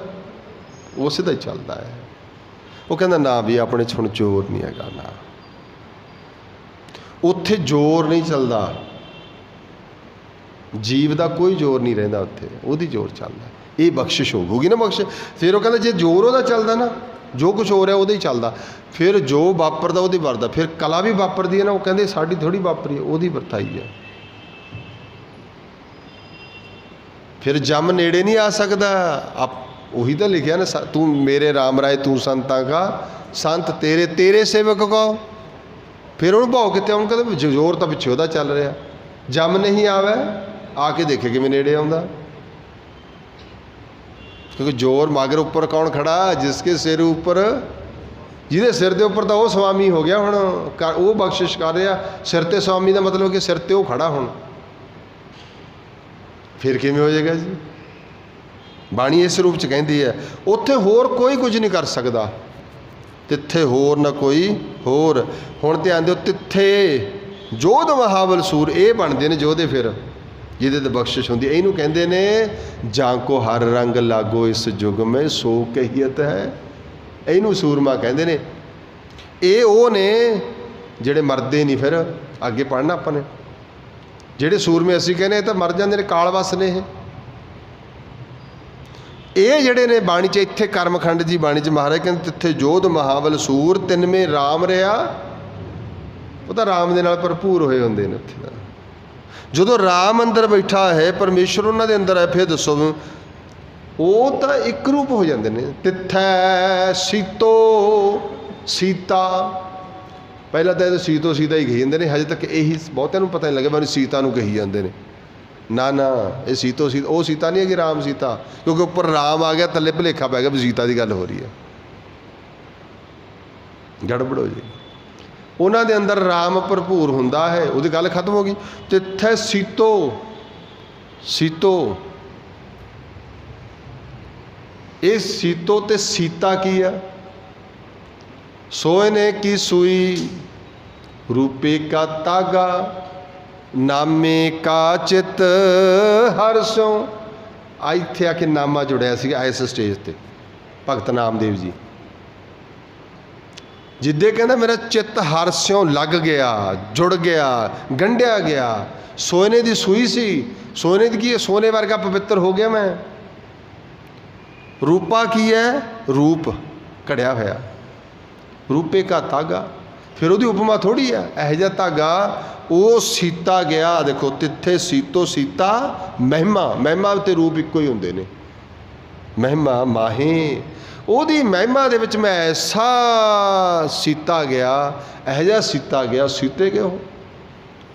ਉਸੇ ਦਾ ਹੀ ਚੱਲਦਾ ਹੈ। ਉਹ ਕਹਿੰਦਾ ਨਾ ਵੀ ਆਪਣੇ 'ਚ ਹੁਣ ਜ਼ੋਰ ਨਹੀਂ ਹੈਗਾ, ਨਾ ਉੱਥੇ ਜ਼ੋਰ ਨਹੀਂ ਚੱਲਦਾ। ਜੀਵ ਦਾ ਕੋਈ ਜ਼ੋਰ ਨਹੀਂ ਰਹਿੰਦਾ ਉੱਥੇ, ਉਹਦੀ ਜ਼ੋਰ ਚੱਲਦਾ। ਇਹ ਬਖਸ਼ਿਸ਼ ਹੋਊਗੀ ਨਾ, ਬਖਸ਼। ਫਿਰ ਉਹ ਕਹਿੰਦਾ ਜੇ ਜ਼ੋਰ ਉਹਦਾ ਚੱਲਦਾ ਨਾ, ਜੋ ਕੁਛ ਹੋ ਰਿਹਾ ਉਹਦਾ ਹੀ ਚੱਲਦਾ, ਫਿਰ ਜੋ ਵਾਪਰਦਾ ਉਹਦੀ ਵਰਦਾ। ਫਿਰ ਕਲਾ ਵੀ ਵਾਪਰਦੀ ਹੈ ਨਾ, ਉਹ ਕਹਿੰਦੇ ਸਾਡੀ ਥੋੜ੍ਹੀ ਵਾਪਰੀ, ਉਹਦੀ ਵਰਤਾਈ ਹੈ। ਫਿਰ ਜਮ ਨੇੜੇ ਨਹੀਂ ਆ ਸਕਦਾ। ਉਹੀ ਤਾਂ ਲਿਖਿਆ ਨਾ, ਤੂੰ ਮੇਰੇ ਰਾਮ ਰਾਏ ਤੂੰ ਸੰਤਾਂ ਕਾ ਸੰਤ ਤੇਰੇ ਸੇਵਕ ਕੋ। ਫਿਰ ਉਹਨੂੰ ਭਾਉ ਕਿੱਥੇ, ਉਹਨੂੰ ਕਹਿੰਦੇ ਜ਼ੋਰ ਤਾਂ ਪਿੱਛੇ ਉਹਦਾ ਚੱਲ ਰਿਹਾ। ਜਮ ਨਹੀਂ ਆਵੇ, ਆ ਕੇ ਦੇਖੇ ਕਿਵੇਂ ਨੇੜੇ ਆਉਂਦਾ। ਕਿਉਂਕਿ ਜ਼ੋਰ ਮਗਰ ਉੱਪਰ ਕੌਣ ਖੜਾ, ਜਿਸਕੇ ਸਿਰ ਉੱਪਰ, ਜਿਹਦੇ ਸਿਰ ਦੇ ਉੱਪਰ ਤਾਂ ਉਹ ਸਵਾਮੀ ਹੋ ਗਿਆ। ਹੁਣ ਉਹ ਬਖਸ਼ਿਸ਼ ਕਰ ਰਿਹਾ। ਸਿਰ 'ਤੇ ਸਵਾਮੀ ਦਾ ਮਤਲਬ ਕਿ ਸਿਰ 'ਤੇ ਉਹ ਖੜਾ। ਹੁਣ ਫਿਰ ਕਿਵੇਂ ਹੋ ਜਾਏਗਾ ਜੀ। ਬਾਣੀ ਇਸ ਰੂਪ 'ਚ ਕਹਿੰਦੀ ਹੈ ਉੱਥੇ ਹੋਰ ਕੋਈ ਕੁਝ ਨਹੀਂ ਕਰ ਸਕਦਾ, ਤਿੱਥੇ ਹੋਰ ਨਾ ਕੋਈ ਹੋਰ। ਹੁਣ ਧਿਆਨ ਦਿਓ, ਤਿੱਥੇ ਜੋਧ ਮਹਾਬਲ ਸੂਰ ਇਹ ਬਣਦੇ ਨੇ ਯੋਧੇ, ਫਿਰ ਜਿਹਦੇ 'ਤੇ ਬਖਸ਼ਿਸ਼ ਹੁੰਦੀ। ਇਹਨੂੰ ਕਹਿੰਦੇ ਨੇ ਜਾਂ ਕੋ ਹਰ ਰੰਗ ਲਾਗੋ ਇਸ ਯੁੱਗ ਮੇਂ ਸੋ ਕਹੀਅਤ ਹੈ। ਇਹਨੂੰ ਸੂਰਮਾ ਕਹਿੰਦੇ ਨੇ। ਇਹ ਉਹ ਨੇ ਜਿਹੜੇ ਮਰਦੇ ਨਹੀਂ। ਫਿਰ ਅੱਗੇ ਪੜ੍ਹਨਾ ਆਪਾਂ ਨੇ, ਜਿਹੜੇ ਸੂਰਮੇ ਅਸੀਂ ਕਹਿੰਦੇ ਇਹ ਤਾਂ ਮਰ ਜਾਂਦੇ ਨੇ, ਕਾਲਵਸ ਨੇ ਇਹ ਜਿਹੜੇ ਨੇ ਬਾਣੀ 'ਚ। ਇੱਥੇ ਕਰਮਖੰਡ ਦੀ ਬਾਣੀ 'ਚ ਮਹਾਰਾਜ ਕਹਿੰਦੇ ਤਿੱਥੇ ਜੋਧ ਮਹਾਬਲ ਸੂਰ ਤਿੰਨਵੇਂ ਰਾਮ ਰਿਹਾ। ਉਹ ਤਾਂ ਰਾਮ ਦੇ ਨਾਲ ਭਰਪੂਰ ਹੋਏ ਹੁੰਦੇ ਨੇ ਉੱਥੇ ਦਾ। ਜਦੋਂ ਰਾਮ ਅੰਦਰ ਬੈਠਾ ਹੈ, ਪਰਮੇਸ਼ਰ ਉਹਨਾਂ ਦੇ ਅੰਦਰ ਹੈ, ਫਿਰ ਦੱਸੋ ਉਹ ਤਾਂ ਇੱਕ ਰੂਪ ਹੋ ਜਾਂਦੇ ਨੇ। ਤਿੱਥੈ ਸੀਤੋ ਸੀਤਾ, ਪਹਿਲਾਂ ਤਾਂ ਇਹ ਸੀਤੋ ਸੀਤਾ ਹੀ ਕਹੀ ਜਾਂਦੇ ਨੇ। ਹਜੇ ਤੱਕ ਇਹੀ ਬਹੁਤਿਆਂ ਨੂੰ ਪਤਾ ਨਹੀਂ ਲੱਗਿਆ ਮੈਨੂੰ ਸੀਤਾ ਨੂੰ ਕਹੀ ਜਾਂਦੇ ਨੇ। ना ना, ये सीतो सीता वो सीता नहीं है कि राम सीता, क्योंकि उपर राम आ गया थले भुलेखा पै गया भी सीता की गल हो रही है, गड़बड़ हो जी। उन्हों के अंदर राम भरपूर हुंदा है, वो गल खत्म हो गई। तिथे सीतो, सीतो ये सीतो ते सीता की है, सोने की सुई रूपे का तागा, नामे का चित हरसों। आ इत्थे आके नामा जुड़िया सीगा इस स्टेज ते भगत नामदेव जी, जिद्दे कहना मेरा चित्त हरस्यों लग गया, जुड़ गया, गंढिया गया। सोने की सूई सी, सोने की है, सोने वर्गा पवित्र हो गया मैं। रूपा की है, रूप घड़िया होया, रूपे का धागा, फिर वो उपमा थोड़ी है, यह जहा धागा वो सीता गया। देखो तिथे सीतो सीता महिमा, महिमा ते रूप इक्को ही होंदे ने, महिमा माहे ओदी महिमा दे विच मैं ऐसा सीता गया, यह जहा सीता गया, सीते गए हो।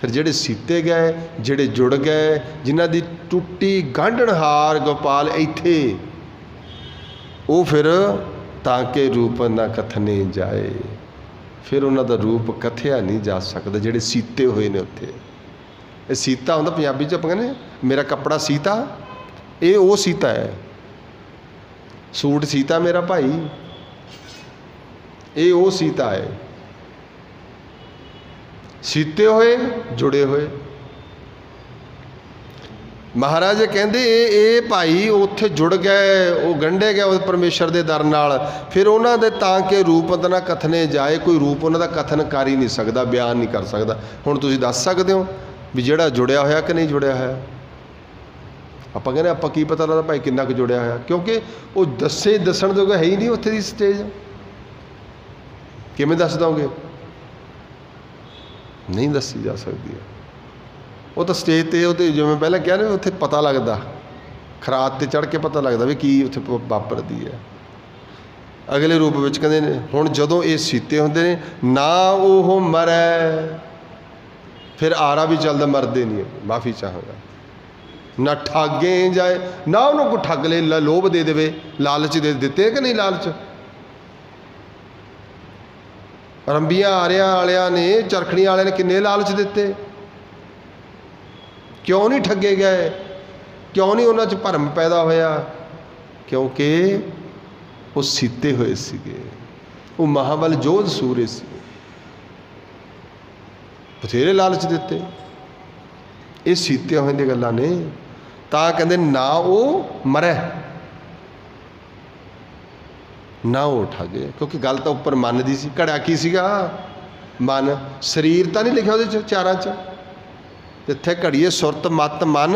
फिर जेड़े सीते गए, जेड़े जुड़ गए, जिन्हां दी टुट्टी गांढणहार गोपाल इत्थे, वो फिर ताके रूप ना कथने जाए, फिर उन्हों का रूप कथिया नहीं जा सकता। जेड़े सीते हुए ने उत्थे, ये सीता होंदा पंजाबी च आपां कहने मेरा कपड़ा सीता, ये वो सीता है, सूट सीता मेरा भाई, ये वो सीता है। सीते हुए जुड़े हुए महाराज कहते ये भाई उत्थे जुड़ गए, वो गंढे गए उस परमेश्वर के दर नाल, फिर उन्होंने ताकि रूप ना कथने जाए, कोई रूप उन्होंने कथन कर ही नहीं सकता, बयान नहीं कर सकता। हुण तुसीं दस सकते हो भी जिहड़ा जुड़िया होया कि नहीं जुड़िया होया। आपां कहने आपां की पता लगदा भाई किन्ना क जुड़िया होया, क्योंकि वो दसे दसण जोगा है ही नहीं उत्थे दी स्टेज, किवें दस दोगे, नहीं दसी जा सकती है। वो तो स्टेज पर वो जिवें पहले कहा ना उत्थे पता लगता, खरात ते चढ़ के पता लगता भी की उत्थे वापरदी है। अगले रूप में कहते हैं हुण जदों ये सीते होंदे ने ना वो मरै, फिर आरा भी चलता मरदे नहीं, माफ़ी चाहांगा, ना ठगे जाए, ना उन्होंने को ठग ले, लोभ दे दे, लालच दे दिते कि नहीं, लालच रंबियां आरियां वालियां ने, चरखड़ी वाले ने किन्ने लालच दिते, क्यों नहीं ठगे गए, क्यों नहीं उन्होंने भरम पैदा होया, क्योंकि वो सीते हुए सीगे, वो महाबल जोध सूरे सी, बथेरे लालच दिते। ये सीते हुए दी गल्लां ने, तां कहंदे ना वो मरै ना वो ठगे, क्योंकि गल तो उपर मन दी सी। घड़ा की सीगा, मन, शरीर तो नहीं लिखा उहदे चारां च, जिथे घड़ीए सुरत मत मन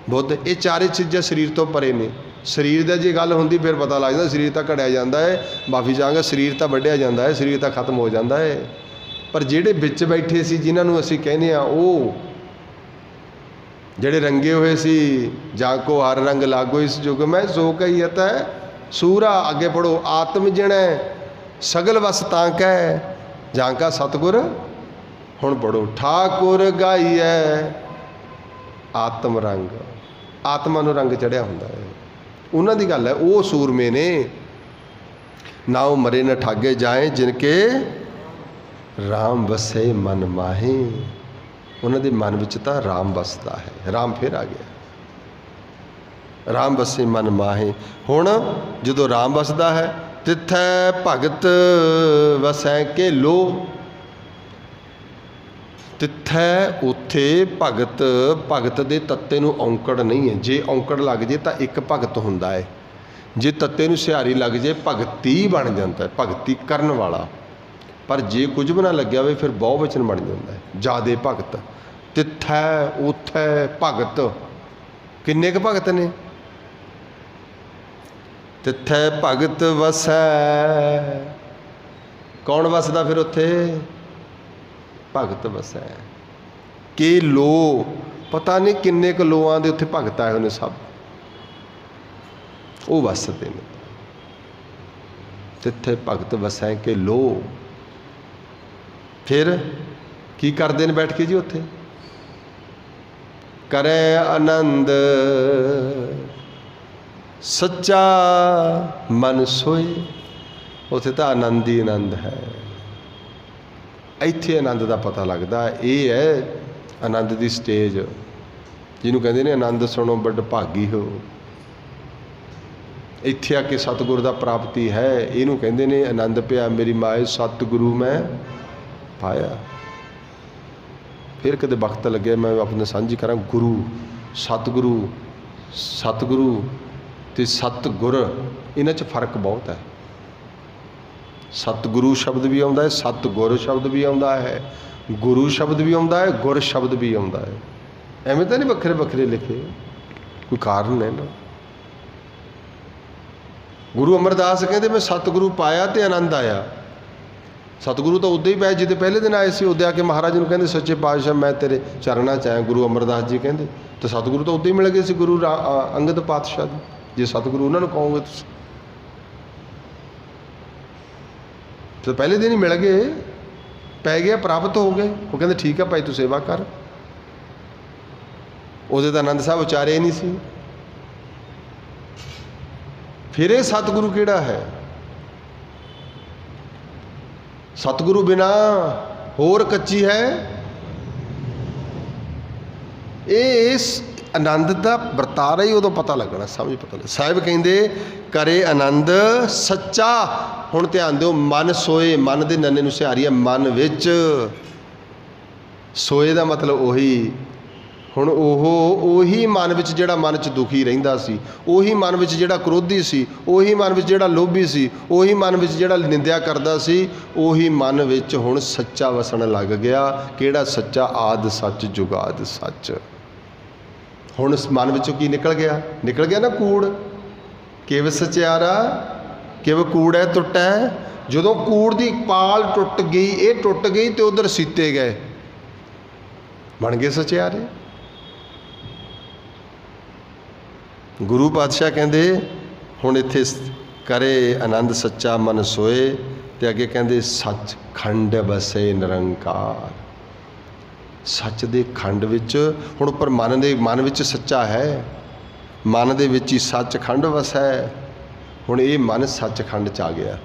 बुद्ध, ये चारे चीज़ां शरीर तो परे ने। शरीर का जे गल होंदी फिर पता लग जाता शरीर तो घड़िया जाता है, माफ़ी चाहांगा शरीर तो वढ़िया जाता है, शरीर तो खत्म हो जाता है। पर जेड़े बिच बैठे सी जिन्होंने असीं कहने आ, वो जेड़े रंगे हुए सी, जाको हर रंग लागो इस जुग में, सो कही है सूरा। अगे पढ़ो, आत्म जिण सगल वस तांकै, जांका सतगुर। हुण पढ़ो, ठाकुर गाईए आत्म रंग, आत्मा नूं रंग चढ़िया हुंदा है। उन्हां दी गल है, वो सूरमे ने, ना वो मरे न ठागे जाए, जिनके राम वसे मन माहे। उन्हां दे मन विच तां राम वसदा है, राम फिर आ गया, राम वसे मन माहे। हुण जदों राम वसदा है, तिथै भगत वसै के लो, तिथै उत्थे भगत, भगत दे तत्ते नूं औंकड़ नहीं है। जे औंकड़ लग जाए तो एक भगत हुंदा है, जे तत्ते नूं सिहारी लग जाए भगती बन जाता है, भगती करन वाला। पर जे कुछ भी ना लग्या होवे फिर बहुवचन बन जाता है, जादे भगत। तिथै उत्थै भगत, किन्ने क भगत ने, तिथै भगत वसै, कौन वसदा फिर उत्थे, भगत वसै के लो। पता नहीं किन्ने क लोआं दे उत्थे भगत आए होने, सब वो वसदे ने। तिथे भगत वसै के लो, फिर की करते हैं बैठ के जी उत्थे, करे आनंद सच्चा मन सोए। उत्थे तो आनंद ही आनंद है। इत्थे आनंद का पता लगता। ये है आनंद की स्टेज, जिन्हों कहते हैं आनंद सुनो बड़ भागी हो। इत्थे आके सतगुर का प्राप्ति है। इनू कहते हैं आनंद पिया मेरी माए सतगुरु मैं पाया। फिर कदे वक्त लगे मैं अपने साझी करा गुरु सतगुरु सतगुरु ते सतगुर, इन्हां च फर्क बहुत है। सतगुरु शब्द भी आउंदा है, सतगुर शब्द भी आउंदा है, गुरु शब्द भी आउंदा है, गुर शब्द भी आउंदा है। एवें तो नहीं वखरे वखरे लिखे, कोई कारण है ना। गुरु अमरदास कहते मैं सतगुरु पाया तो आनंद आया। सतगुरु तो उदे ही पाया जिदे पहले दिन आए थे। उदे आके महाराज नूं कहते सच्चे पातशाह मैं तेरे चरणा च आया। गुरु अमरदास जी कहते तो सतगुरु तो उदे ही मिल गए सी गुरु अंगद पातशाह जी। जे सतगुरु उन्होंने कहोगे तो पहले दिन ही मिल गए, पै गया, प्राप्त हो गए। वो कहते ठीक है भाई तू सेवा कर। उहदे तो आनंद साहब उचारे नहीं सी। फिर ये सतगुरु किहड़ा है? सतगुरु बिना होर कच्ची है। इस आनंद का वरतारा ही उदों पता लगना, समझ पता लग। साहिब कहते करे आनंद सच्चा। हुण ध्यान दो, मन सोए, मन के नन्ने नूं सिहारी है मन विच। सोए का मतलब उही हुण ओही मन विच जिहड़ा मन च दुखी रहिंदा सी, ओही मन विच जिहड़ा क्रोधी सी, ओही मन विच जिहड़ा लोभी सी, ओही मन विच जिहड़ा निंदिया करदा सी, ओही मन विच हुण सच्चा वसन लग गया। किहड़ा सच्चा? आद सच जुगाद सच। हुण मन विचों की निकल गया? निकल गया ना कूड़। किव सचियारा किव कूड़ है टुट है। जदों कूड़ की पाल टुट गई, ये टुट गई तो उधर सीते गए, बन गए सचियारे। गुरु पातशाह कहते हुण इत्थे करे आनंद सच्चा मन सोए, ते अगे कहते सच खंड बसे निरंकार। सच दे खंड विच हुण पर मन विच सच्चा है, मन दे विच ही सच खंड वसै। हुण ये मन सच खंड च आ गया।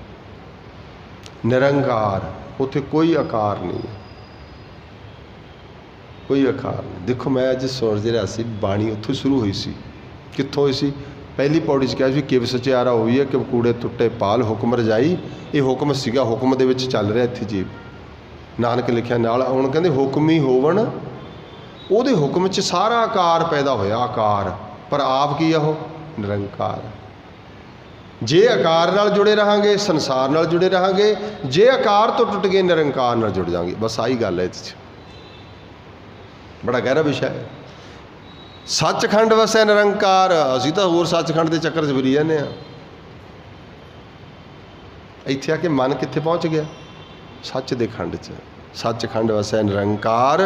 निरंकार, उत्थे कोई आकार नहीं, कोई आकार नहीं। देखो मैं अज सोच रहा सी, बाणी उत्थों शुरू हुई सी। कित्थों हुई सी? पहली पौड़ी च कहा सी किव सचियारा होई है, किव कूड़े टुटे पाल हुक्म रजाई। ये हुक्म सीगा, हुक्म दे विच चल रहा इत्थे जीव। नानक लिखिया नाल। हुण कहंदे हुक्म ही होवन, उहदे हुक्म च सारा आकार पैदा होया। आकार पर आप की आ? निरंकार। जे आकार नाल जुड़े रहांगे संसार नाल जुड़े रहांगे, जे आकार तो टुट गए निरंकार नाल जुड़ जाएंगे। बस आई गल है। बड़ा गहरा विषय है। सचखंड वसै निरंकार। असीं तां होर सचखंड के चक्कर च फिरी जाने। इत्थे आके मन कित्थे पहुँच गया? सच दे खंड च। सचखंड वसै निरंकार।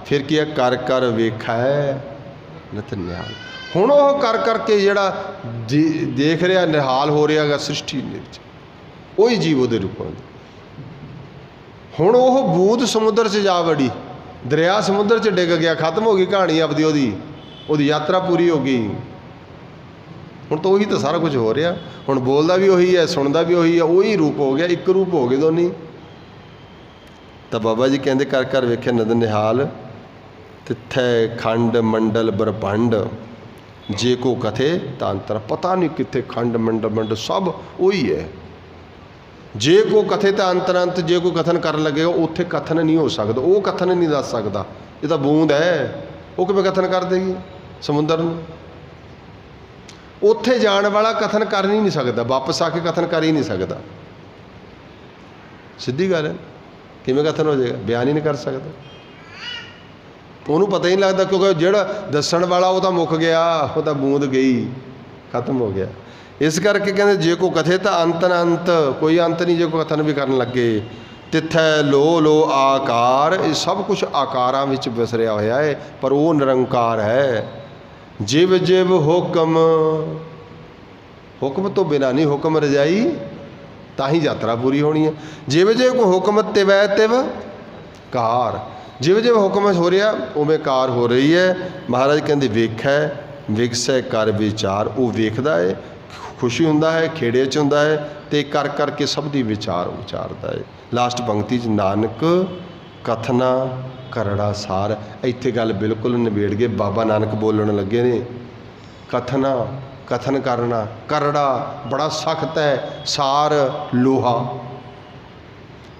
फिर की है? कर कर वेखै नित निहाल। हुण ओह कर करके जिहड़ा देख रहा निहाल हो रहा है सृष्टि विच, वही जीव उहदे रूप में। हुण ओह बूंद समुद्र च जा वड़ी, दरिया समुद्र च डिग गया, खत्म हो गई कहानी आपदी। ओहदी यात्रा पूरी हो गई। हुण तो वही तो सारा कुछ हो रहा। हुण बोलदा भी उही है, सुनदा भी उही है, वही रूप हो गया, एक रूप हो गए दोनों। तो बाबा जी कहते कर कर वेखे नद निहाल, तिथै खंड मंडल ब्रह्मंड, जे को कथे तांतर। पता नहीं कितने खंड मंडल सब वही है। जे को कथे तो अंतरंत, जे को कथन कर लगेगा उत्थे कथन नहीं हो सकता। वो कथन नहीं दस सकता। ये तो बूंद है, वो किवें कथन कर देगी समुद्र नूं? उत्थे जाण वाला कथन कर ही नहीं सकता, वापस आके कथन कर ही नहीं सकता। सीधी गल है। किवें कथन हो जाएगा? बयान ही नहीं कर सकता। उन्होंने पता ही नहीं लगता, क्योंकि जिहड़ा दस्सण वाला वो तो मुक गया, वो तो बूंद गई, खत्म हो गया। इस करके कहते जे को कथे तो अंत न अंत, कोई अंत नहीं जे को कथन भी करन लगे। तिथै लो लो आकार, ये सब कुछ आकारां विच विसरिया होया है, पर वो निरंकार है। जिव जिव हुक्म, हुक्म तो बिना नहीं हुक्म रजाई, ताही यात्रा पूरी होनी है। जिव जिव को हुक्म तिवै तिव कार। ਜਿਵੇਂ ਜਿਵੇਂ ਹੁਕਮ ਹੋ ਰਿਹਾ ਉਵੇਂ ਕਾਰ ਹੋ ਰਹੀ ਹੈ। ਮਹਾਰਾਜ ਕਹਿੰਦੇ ਵੇਖੈ ਵਿਗਸੈ ਕਰ ਵਿਚਾਰ, ਉਹ ਵੇਖਦਾ ਹੈ, ਖੁਸ਼ੀ ਹੁੰਦਾ ਹੈ, ਖੇੜੇ 'ਚ ਹੁੰਦਾ ਹੈ, ਅਤੇ ਕਰ ਕਰਕੇ ਸਭ ਦੀ ਵਿਚਾਰਦਾ ਹੈ। ਲਾਸਟ ਪੰਕਤੀ 'ਚ ਨਾਨਕ ਕਥਨਾ ਕਰੜਾ ਸਾਰ, ਇੱਥੇ ਗੱਲ ਬਿਲਕੁਲ ਨਿਬੇੜ ਗਏ। ਬਾਬਾ ਨਾਨਕ ਬੋਲਣ ਲੱਗੇ ਨੇ ਕਥਨ ਕਰਨਾ, ਕਰੜਾ ਬੜਾ ਸਖਤ ਹੈ, ਸਾਰ ਲੋਹਾ।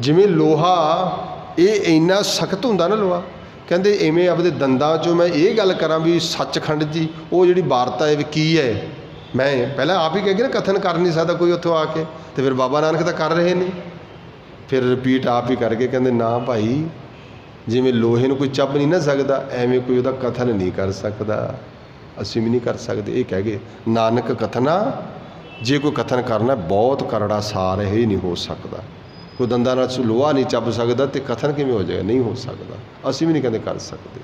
ਜਿਵੇਂ ਲੋਹਾ ਇਹ ਇੰਨਾ ਸਖਤ ਹੁੰਦਾ ਨਾ ਲੋਹਾ, ਕਹਿੰਦੇ ਇਵੇਂ ਆਪਦੇ ਦੰਦਾਂ 'ਚੋਂ ਮੈਂ ਇਹ ਗੱਲ ਕਰਾਂ ਵੀ ਸੱਚਖੰਡ ਜੀ ਉਹ ਜਿਹੜੀ ਵਾਰਤਾ ਹੈ ਵੀ ਕੀ ਹੈ, ਮੈਂ ਪਹਿਲਾਂ ਆਪ ਹੀ ਕਹਿ ਗਿਆ ਨਾ ਕਥਨ ਕਰ ਨਹੀਂ ਸਕਦਾ ਕੋਈ ਉੱਥੋਂ ਆ ਕੇ, ਅਤੇ ਫਿਰ ਬਾਬਾ ਨਾਨਕ ਤਾਂ ਕਰ ਰਹੇ ਨੇ। ਫਿਰ ਰਿਪੀਟ ਆਪ ਹੀ ਕਰਕੇ ਕਹਿੰਦੇ ਨਾ ਭਾਈ, ਜਿਵੇਂ ਲੋਹੇ ਨੂੰ ਕੋਈ ਚੱਬ ਨਹੀਂ ਨਾ ਸਕਦਾ, ਐਵੇਂ ਕੋਈ ਉਹਦਾ ਕਥਨ ਨਹੀਂ ਕਰ ਸਕਦਾ, ਅਸੀਂ ਵੀ ਨਹੀਂ ਕਰ ਸਕਦੇ। ਇਹ ਕਹਿ ਗਏ ਨਾਨਕ ਕਥਨਾ, ਜੇ ਕੋਈ ਕਥਨ ਕਰਨਾ ਬਹੁਤ ਕਰੜਾ ਸਾਰ ਹੈ, ਇਹ ਨਹੀਂ ਹੋ ਸਕਦਾ। ਕੋਈ ਦੰਦਾਂ ਨਾਲ ਲੋਹਾ ਨਹੀਂ ਚੱਬ ਸਕਦਾ ਅਤੇ ਕਥਨ ਕਿਵੇਂ ਹੋ ਜਾਏਗਾ, ਨਹੀਂ ਹੋ ਸਕਦਾ, ਅਸੀਂ ਵੀ ਨਹੀਂ ਕਹਿੰਦੇ ਕਰ ਸਕਦੇ।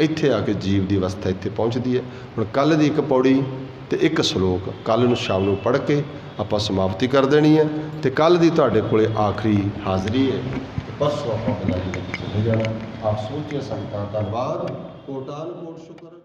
ਇੱਥੇ ਆ ਕੇ ਜੀਵ ਦੀ ਅਵਸਥਾ ਇੱਥੇ ਪਹੁੰਚਦੀ ਹੈ। ਹੁਣ ਕੱਲ੍ਹ ਦੀ ਇੱਕ ਪੌੜੀ ਅਤੇ ਇੱਕ ਸਲੋਕ ਕੱਲ੍ਹ ਨੂੰ ਸ਼ਾਮ ਨੂੰ ਪੜ੍ਹ ਕੇ ਆਪਾਂ ਸਮਾਪਤੀ ਕਰ ਦੇਣੀ ਹੈ, ਅਤੇ ਕੱਲ੍ਹ ਦੀ ਤੁਹਾਡੇ ਕੋਲ ਆਖਰੀ ਹਾਜ਼ਰੀ ਹੈ। ਪਰਸੋਂ ਆਪਾਂ ਬੁਲਾਈ ਲੈ ਕੇ ਚਲੇ ਜਾਣਾ। ਆਪ ਸੋਚਿਆ ਸੰਗਤਾਂ, ਧੰਨਵਾਦ, ਕੋਟਾਨ ਕੋਟ ਸ਼ੁਕਰ।